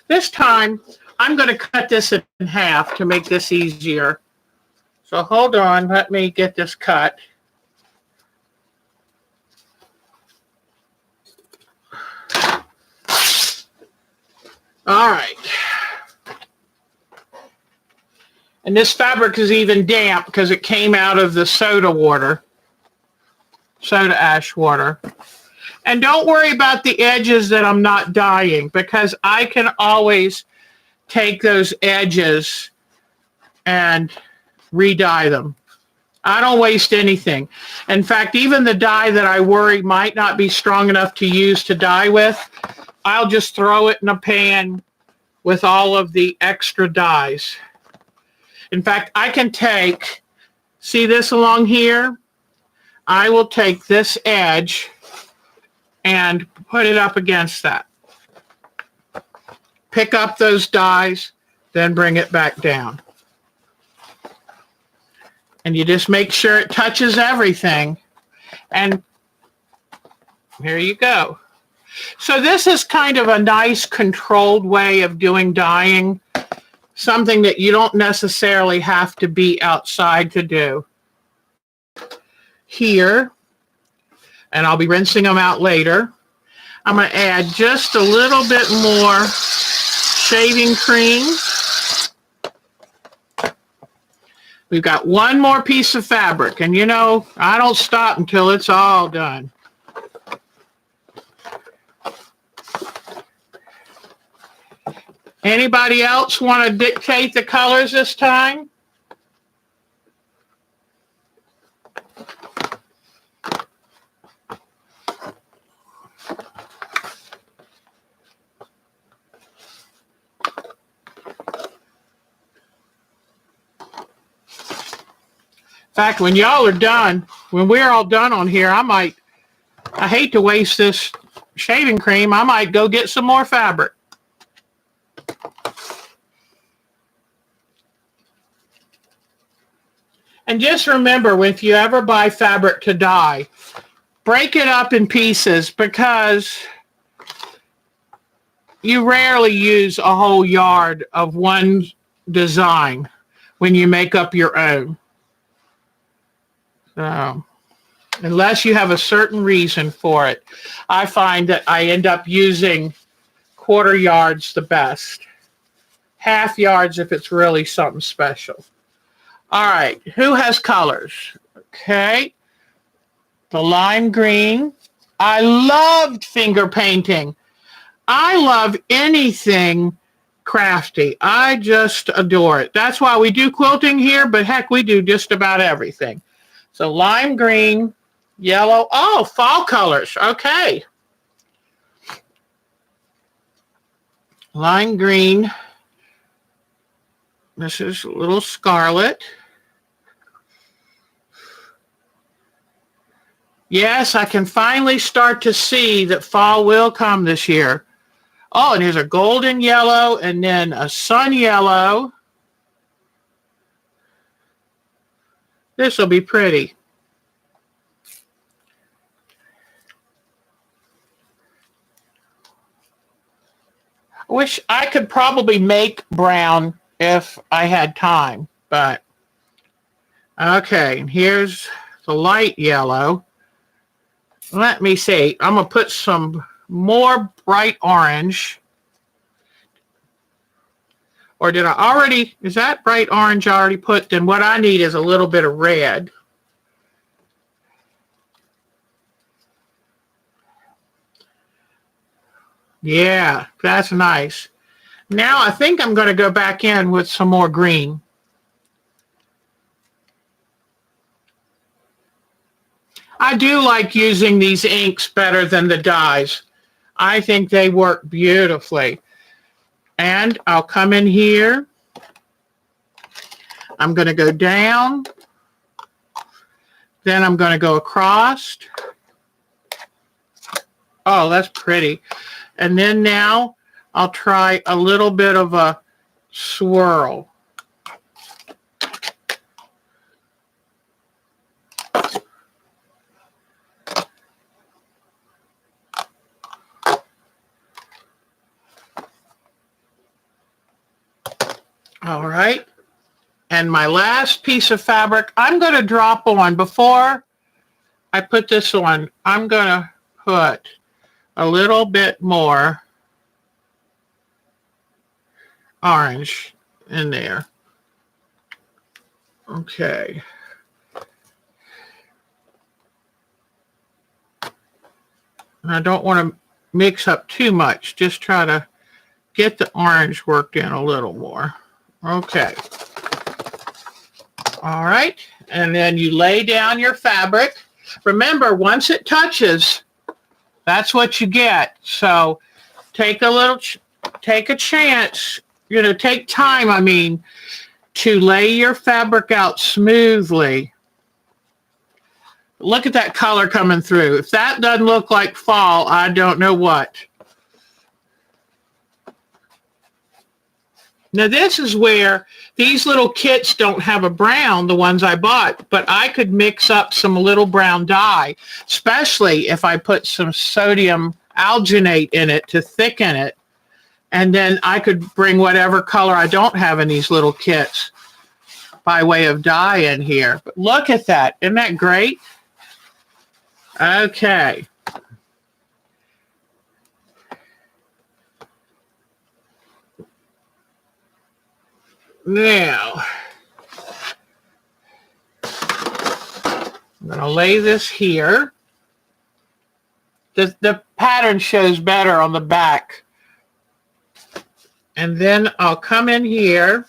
this time, I'm going to cut this in half to make this easier. So hold on, let me get this cut. All right. And this fabric is even damp because it came out of the soda ash water. And don't worry about the edges that I'm not dyeing, because I can always take those edges and re-dye them. I don't waste anything. In fact, even the dye that I worry might not be strong enough to use to dye with, I'll just throw it in a pan with all of the extra dyes. In fact, I can take, see this along here? I will take this edge and put it up against that. Pick up those dyes, then bring it back down. And you just make sure it touches everything. And here you go. So this is kind of a nice controlled way of doing dyeing, something that you don't necessarily have to be outside to do. Here, and I'll be rinsing them out later, I'm going to add just a little bit more shaving cream. We've got one more piece of fabric, and you know, I don't stop until it's all done. Anybody else want to dictate the colors this time? In fact, when y'all are done, when we're all done on here, I hate to waste this shaving cream. I might go get some more fabric. And just remember, if you ever buy fabric to dye, break it up in pieces, because you rarely use a whole yard of one design when you make up your own. Unless you have a certain reason for it. I find that I end up using quarter yards the best. Half yards if it's really something special. All right, who has colors? Okay, the lime green. I loved finger painting. I love anything crafty. I just adore it. That's why we do quilting here, but heck, we do just about everything. So lime green, yellow. Oh, fall colors. Okay. Lime green. This is a little scarlet. Yes, I can finally start to see that fall will come this year. Oh, and here's a golden yellow and then a sun yellow. This will be pretty. I wish I could probably make brown if I had time, but okay, here's the light yellow. Let me see. I'm going to put some more bright orange. Or did I already, is that bright orange I already put? Then what I need is a little bit of red. Yeah, that's nice. Now I think I'm going to go back in with some more green. I do like using these inks better than the dyes. I think they work beautifully. And I'll come in here. I'm going to go down Then I'm going to go across. Oh, that's pretty. And then now I'll try a little bit of a swirl. All right. And my last piece of fabric, I'm going to drop on, before I put this on, I'm going to put a little bit more orange in there. Okay. I don't want to mix up too much. Just try to get the orange worked in a little more. Okay. All right. And then you lay down your fabric. Remember, once it touches, that's what you get. So take a chance, take time, to lay your fabric out smoothly. Look at that color coming through. If that doesn't look like fall, I don't know what. Now this is where these little kits don't have a brown, the ones I bought, but I could mix up some little brown dye, especially if I put some sodium alginate in it to thicken it. And then I could bring whatever color I don't have in these little kits by way of dye in here. But look at that. Isn't that great? Okay. Now, I'm going to lay this here. The pattern shows better on the back. And then I'll come in here.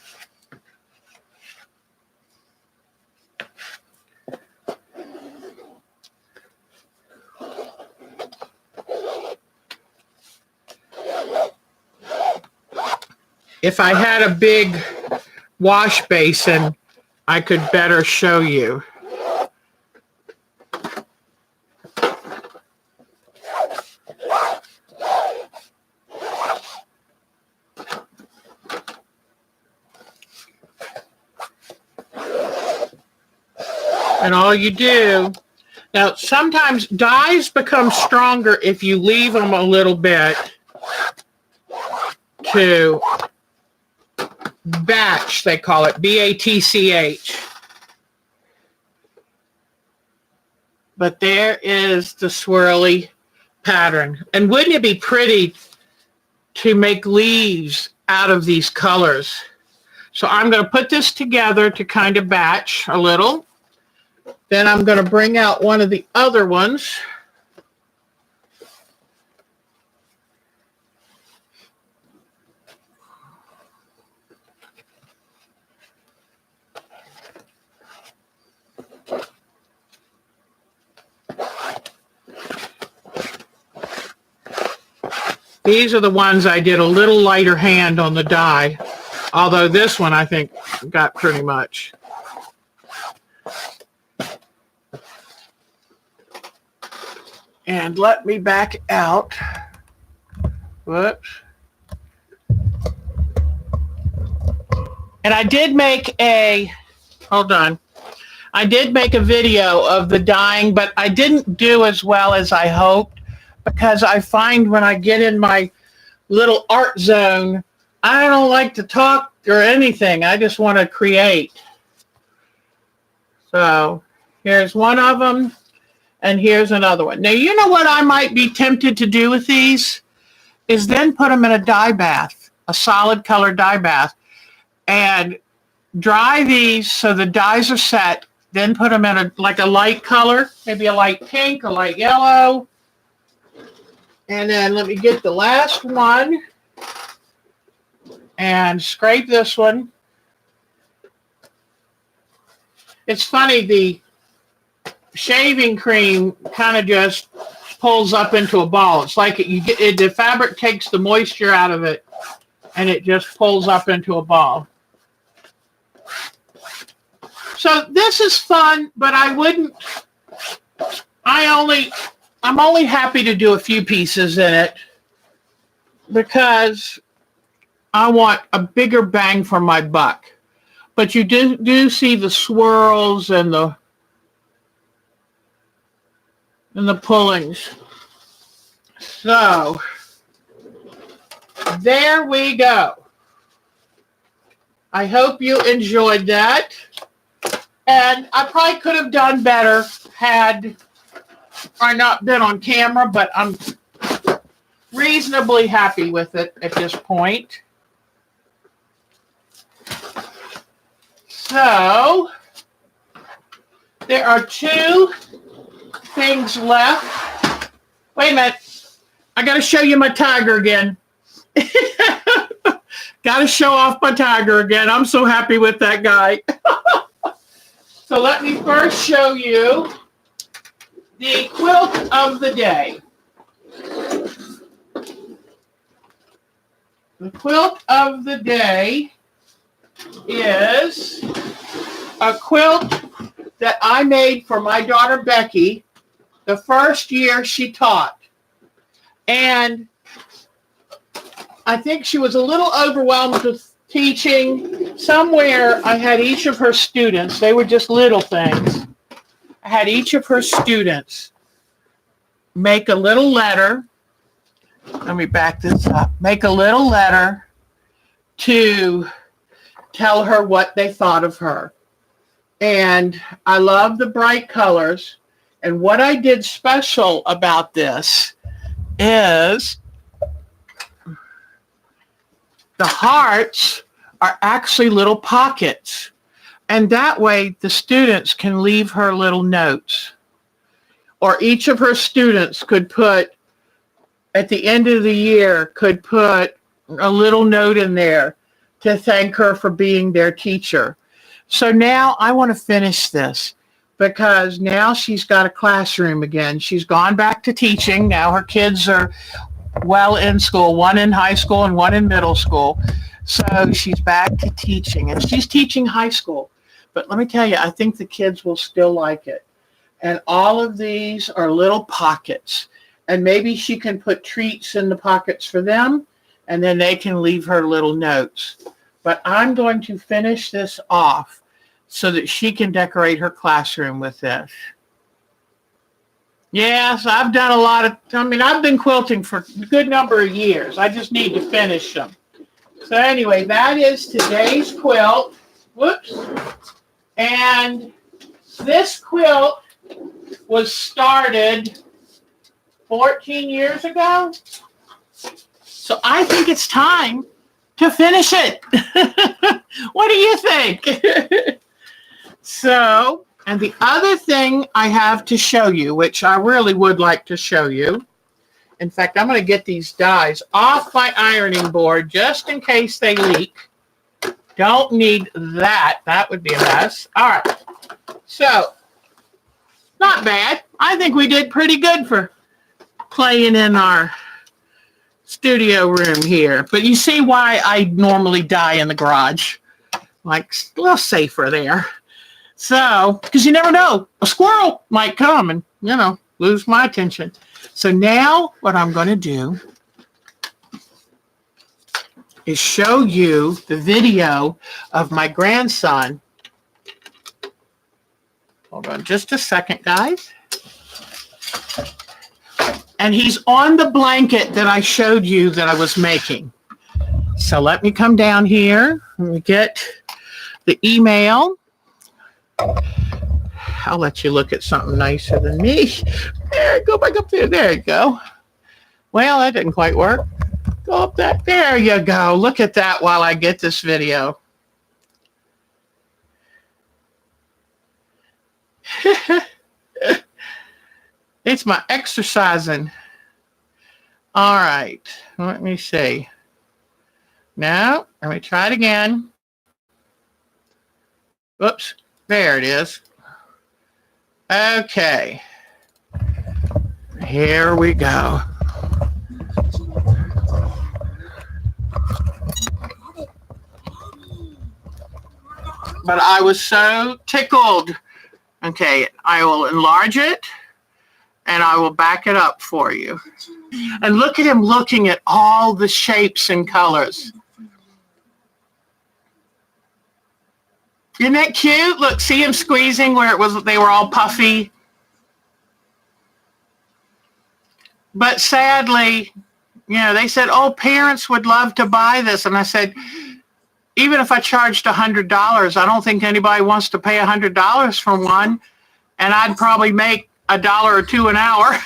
If I had a big wash basin, I could better show you. And all you do, now sometimes dyes become stronger if you leave them a little bit to batch, they call it, B-A-T-C-H. But there is the swirly pattern. And wouldn't it be pretty to make leaves out of these colors? So I'm going to put this together to kind of batch a little. Then I'm going to bring out one of the other ones. These are the ones I did a little lighter hand on the dye, although this one I think got pretty much. And let me back out. Whoops. And I did make a, hold on. I did make a video of the dyeing, but I didn't do as well as I hoped, because I find when I get in my little art zone, I don't like to talk or anything. I just want to create. So here's one of them, and here's another one. Now, you know what I might be tempted to do with these is then put them in a dye bath, a solid color dye bath, and dry these so the dyes are set, then put them in a light color, maybe a light pink, a light yellow. And then let me get the last one and scrape this one. It's funny, the shaving cream kind of just pulls up into a ball. It's like the fabric takes the moisture out of it and it just pulls up into a ball. So this is fun, but I wouldn't I'm only happy to do a few pieces in it because I want a bigger bang for my buck. But you do see the swirls and the pullings. So there we go. I hope you enjoyed that. And I probably could have done better had I not been on camera, but I'm reasonably happy with it at this point. So there are two things left. Wait a minute. I got to show you my tiger again. Got to show off my tiger again. I'm so happy with that guy. So let me first show you the quilt of the day. The quilt of the day is a quilt that I made for my daughter Becky the first year she taught. And I think she was a little overwhelmed with teaching. Somewhere I had each of her students, they were just little things. I had each of her students make a little letter. Let me back this up. Make a little letter to tell her what they thought of her. And I love the bright colors. And what I did special about this is the hearts are actually little pockets. And that way the students can leave her little notes. Or each of her students could put, at the end of the year, could put a little note in there to thank her for being their teacher. So now I want to finish this because now she's got a classroom again. She's gone back to teaching. Now her kids are well in school, one in high school and one in middle school. So she's back to teaching, and she's teaching high school. But let me tell you, I think the kids will still like it. And all of these are little pockets. And maybe she can put treats in the pockets for them, and then they can leave her little notes. But I'm going to finish this off so that she can decorate her classroom with this. Yes, I've done a lot of, I've been quilting for a good number of years. I just need to finish them. So anyway, that is today's quilt. Whoops. And this quilt was started 14 years ago. So I think it's time to finish it. What do you think? So, and the other thing I have to show you, which I really would like to show you. In fact, I'm going to get these dies off my ironing board just in case they leak. Don't need that. That would be a mess. All right. So, not bad. I think we did pretty good for playing in our studio room here. But you see why I normally dye in the garage. Like, a little safer there. So, because you never know. A squirrel might come and, lose my attention. So now what I'm going to do is show you the video of my grandson. Hold on just a second, guys. And he's on the blanket that I showed you that I was making. So let me come down here. Let me get the email. I'll let you look at something nicer than me. There, go back up there. There you go. Well, that didn't quite work. Go up that. There you go. Look at that while I get this video. It's my exercising. All right. Let me see. Now, let me try it again. Oops. There it is. Okay. Here we go. But I was so tickled. Okay, I will enlarge it. and I will back it up for you. And look at him looking at all the shapes and colors. Isn't that cute? Look, see him squeezing where they were all puffy. But sadly, they said, oh, parents would love to buy this. And I said, even if I charged $100, I don't think anybody wants to pay $100 for one. And I'd probably make $1 or $2 an hour.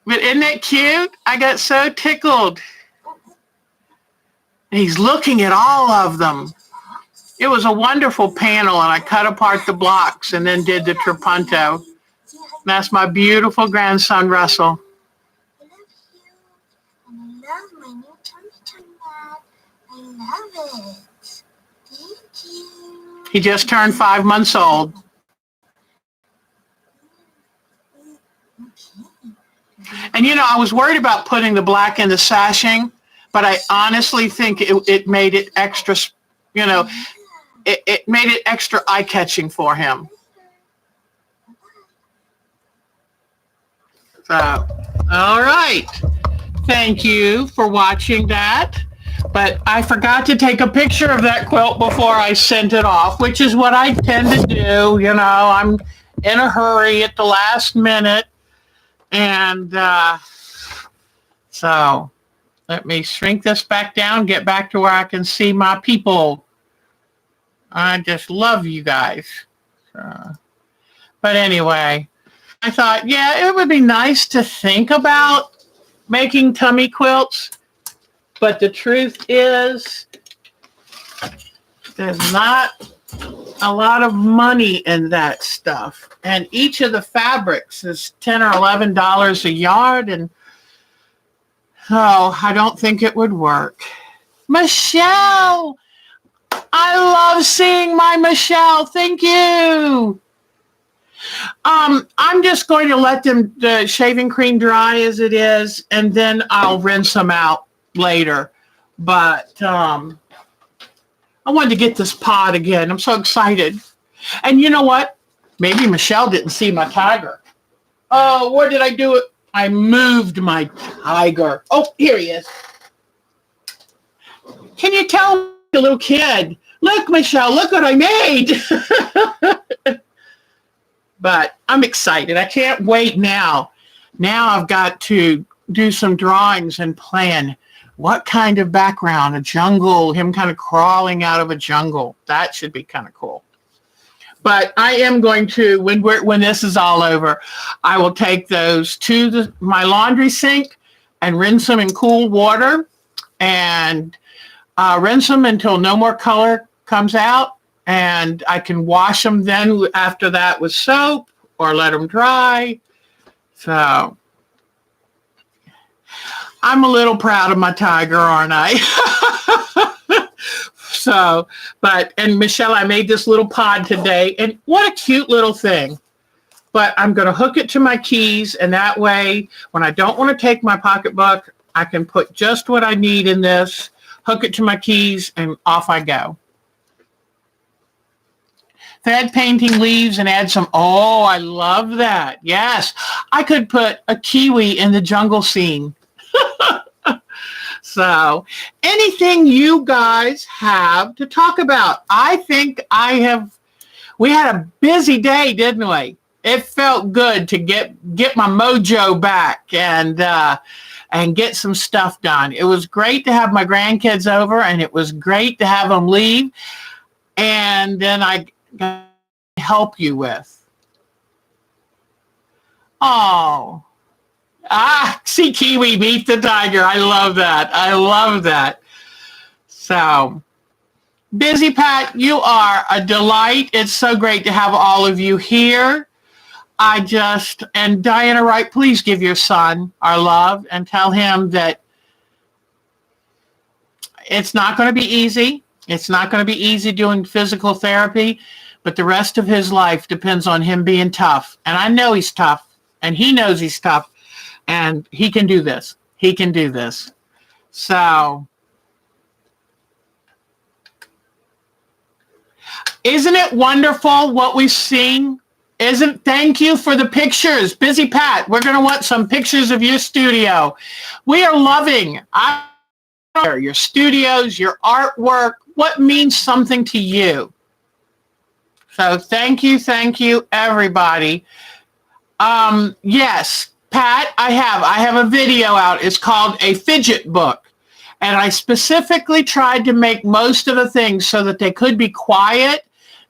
But isn't that cute? I got so tickled. He's looking at all of them. It was a wonderful panel, and I cut apart the blocks and then did the trapunto. That's my beautiful grandson, Russell. I love you, and I love my new tummy mat. I love it. Thank you. He just turned 5 months old. And I was worried about putting the black in the sashing, but I honestly think it made it extra, it made it extra eye-catching for him. So, all right. Thank you for watching that. But I forgot to take a picture of that quilt before I sent it off, which is what I tend to do. I'm in a hurry at the last minute. And so let me shrink this back down, get back to where I can see my people. I just love you guys. But anyway, I thought, it would be nice to think about making tummy quilts. But the truth is, there's not a lot of money in that stuff. And each of the fabrics is $10 or $11 a yard. And I don't think it would work. Michelle! I love seeing my Michelle. Thank you. I'm just going to let the shaving cream dry as it is, and then I'll rinse them out later. But I wanted to get this pod again. I'm so excited. And you know what? Maybe Michelle didn't see my tiger. Oh, what did I do? I moved my tiger. Oh, here he is. Can you tell the little kid? Look, Michelle, look what I made. But I'm excited. I can't wait now. Now I've got to do some drawings and plan what kind of background, a jungle, him kind of crawling out of a jungle. That should be kind of cool. But I am going to, when this is all over, I will take those to my laundry sink and rinse them in cool water and rinse them until no more color comes out. And I can wash them then after that with soap or let them dry. So I'm a little proud of my tiger, aren't I? So, and Michelle, I made this little pod today, and what a cute little thing. But I'm going to hook it to my keys, and that way, when I don't want to take my pocketbook, I can put just what I need in this, hook it to my keys, and off I go. Thread painting leaves and add some, oh, I love that. Yes, I could put a kiwi in the jungle scene. So anything you guys have to talk about? I think we had a busy day, didn't we? It felt good to get my mojo back and get some stuff done. It was great to have my grandkids over, and it was great to have them leave. And then I got to help you with. Oh. See Kiwi meet the tiger. I love that. I love that. So, Busy Pat, you are a delight. It's so great to have all of you here. And Diana Wright, please give your son our love and tell him that it's not going to be easy. It's not going to be easy doing physical therapy, but the rest of his life depends on him being tough. And I know he's tough, and he knows he's tough. And he can do this. He can do this. So, Isn't it wonderful what we've seen? Thank you for the pictures. Busy Pat, we're going to want some pictures of your studio. We are loving your studios, your artwork, what means something to you. So thank you, everybody. Yes, Pat, I have a video out. It's called A Fidget Book. And I specifically tried to make most of the things so that they could be quiet.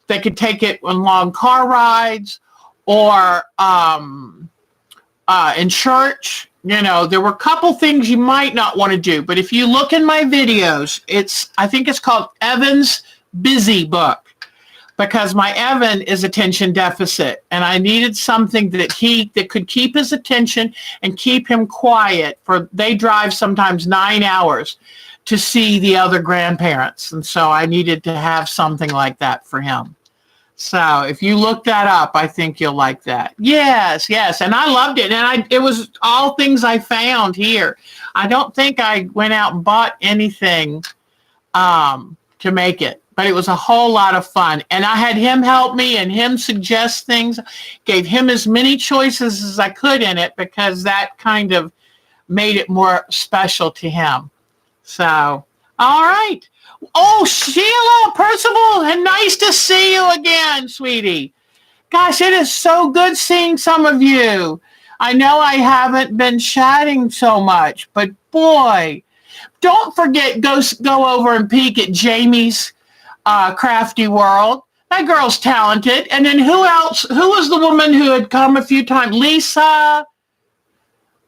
They could take it on long car rides or in church. You know, there were a couple things you might not want to do. But if you look in my videos, I think it's called Evan's Busy Book. Because my Evan is attention deficit, and I needed something that could keep his attention and keep him quiet. They drive sometimes 9 hours to see the other grandparents, and so I needed to have something like that for him. So if you look that up, I think you'll like that. Yes, and I loved it, and it was all things I found here. I don't think I went out and bought anything to make it. But it was a whole lot of fun. And I had him help me and him suggest things, gave him as many choices as I could in it because that kind of made it more special to him. So, all right. Oh, Sheila, Percival, and nice to see you again, sweetie. Gosh, it is so good seeing some of you. I know I haven't been chatting so much, but boy, don't forget, go over and peek at Jamie's Crafty World. That girl's talented. And then who else? Who was the woman who had come a few times? Lisa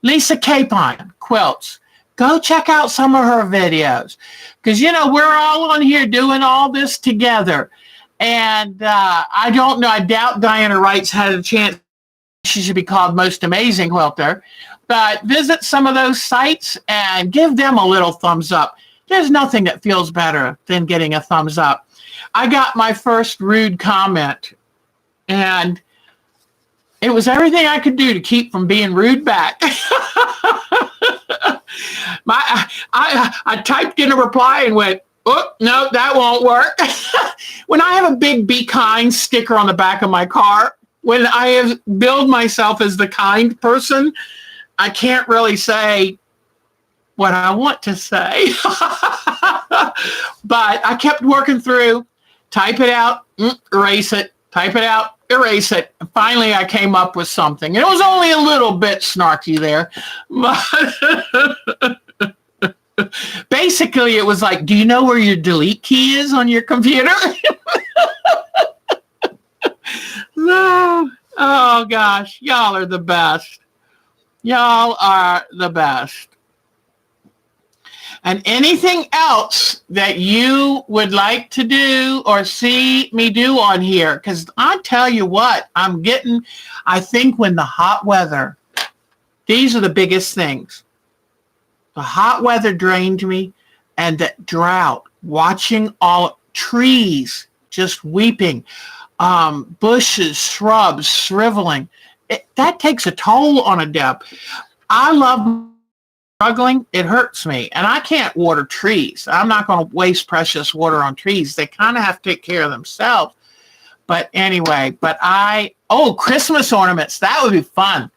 Capon Quilts. Go check out some of her videos. Because, you know, we're all on here doing all this together. And I don't know. I doubt Diana Wright's had a chance. She should be called Most Amazing Quilter. But visit some of those sites and give them a little thumbs up. There's nothing that feels better than getting a thumbs up. I got my first rude comment, and it was everything I could do to keep from being rude back. I typed in a reply and went, oh, no, that won't work. When I have a big Be Kind sticker on the back of my car, when I have billed myself as the kind person, I can't really say what I want to say. But I kept working through, type it out, erase it, type it out, erase it. And finally, I came up with something. It was only a little bit snarky there. But basically, it was like, do you know where your delete key is on your computer? No. Oh, gosh. Y'all are the best. Y'all are the best. And anything else that you would like to do or see me do on here, because I tell you what, I think when the hot weather, these are the biggest things. The hot weather drained me, and the drought, watching all trees just weeping, bushes, shrubs shriveling. That takes a toll on a Deb. I love struggling, it hurts me. And I can't water trees. I'm not going to waste precious water on trees. They kind of have to take care of themselves. But anyway, Christmas ornaments. That would be fun.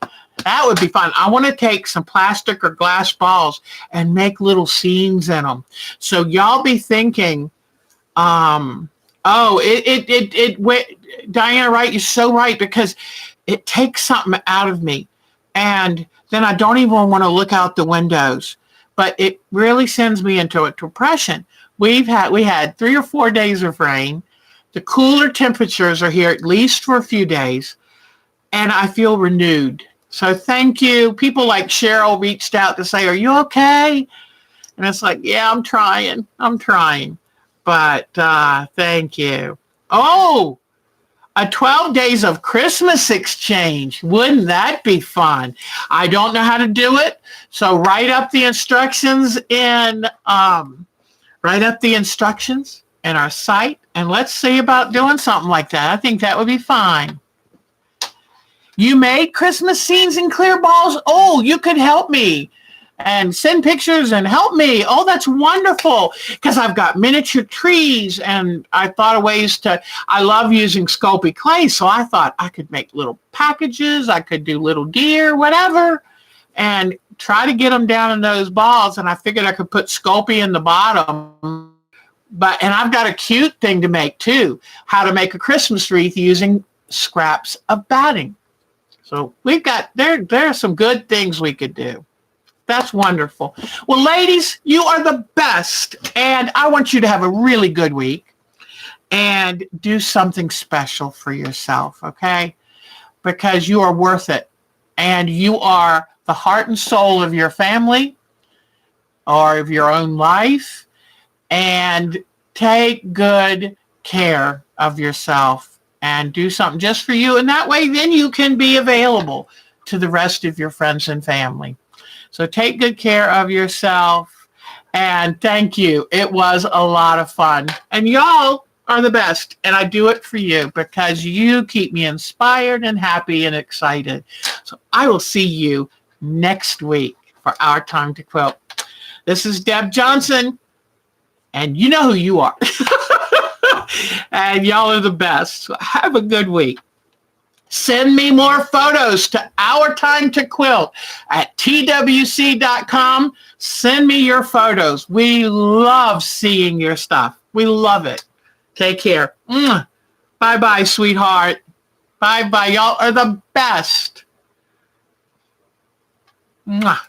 That would be fun. I want to take some plastic or glass balls and make little scenes in them. So y'all be thinking, Diana Wright, you're so right, because it takes something out of me. And then I don't even want to look out the windows. But it really sends me into a depression. We had 3 or 4 days of rain. The cooler temperatures are here at least for a few days. And I feel renewed. So thank you. People like Cheryl reached out to say, are you okay? And it's like, yeah, I'm trying. But thank you. Oh, a 12 days of Christmas exchange. Wouldn't that be fun? I don't know how to do it. So write up the instructions in our site, and let's see about doing something like that. I think that would be fine. You made Christmas scenes in clear balls? Oh, you could help me. and send pictures and help me. Oh, that's wonderful. Because I've got miniature trees and I thought of ways I love using Sculpey clay. So I thought I could make little packages. I could do little deer, whatever, and try to get them down in those balls. And I figured I could put Sculpey in the bottom. And I've got a cute thing to make too, how to make a Christmas wreath using scraps of batting. So there are some good things we could do. That's wonderful. Well, ladies, you are the best. And I want you to have a really good week and do something special for yourself, okay? Because you are worth it. And you are the heart and soul of your family or of your own life. And take good care of yourself and do something just for you. And that way, then you can be available to the rest of your friends and family. So take good care of yourself. And thank you. It was a lot of fun. And y'all are the best. And I do it for you because you keep me inspired and happy and excited. So I will see you next week for Our Time to Quilt. This is Deb Johnson. And you know who you are. And y'all are the best. So have a good week. Send me more photos to Our Time to Quilt at twc.com. Send me your photos. We love seeing your stuff. We love it. Take care. Bye-bye, sweetheart. Bye-bye. Y'all are the best. Mwah.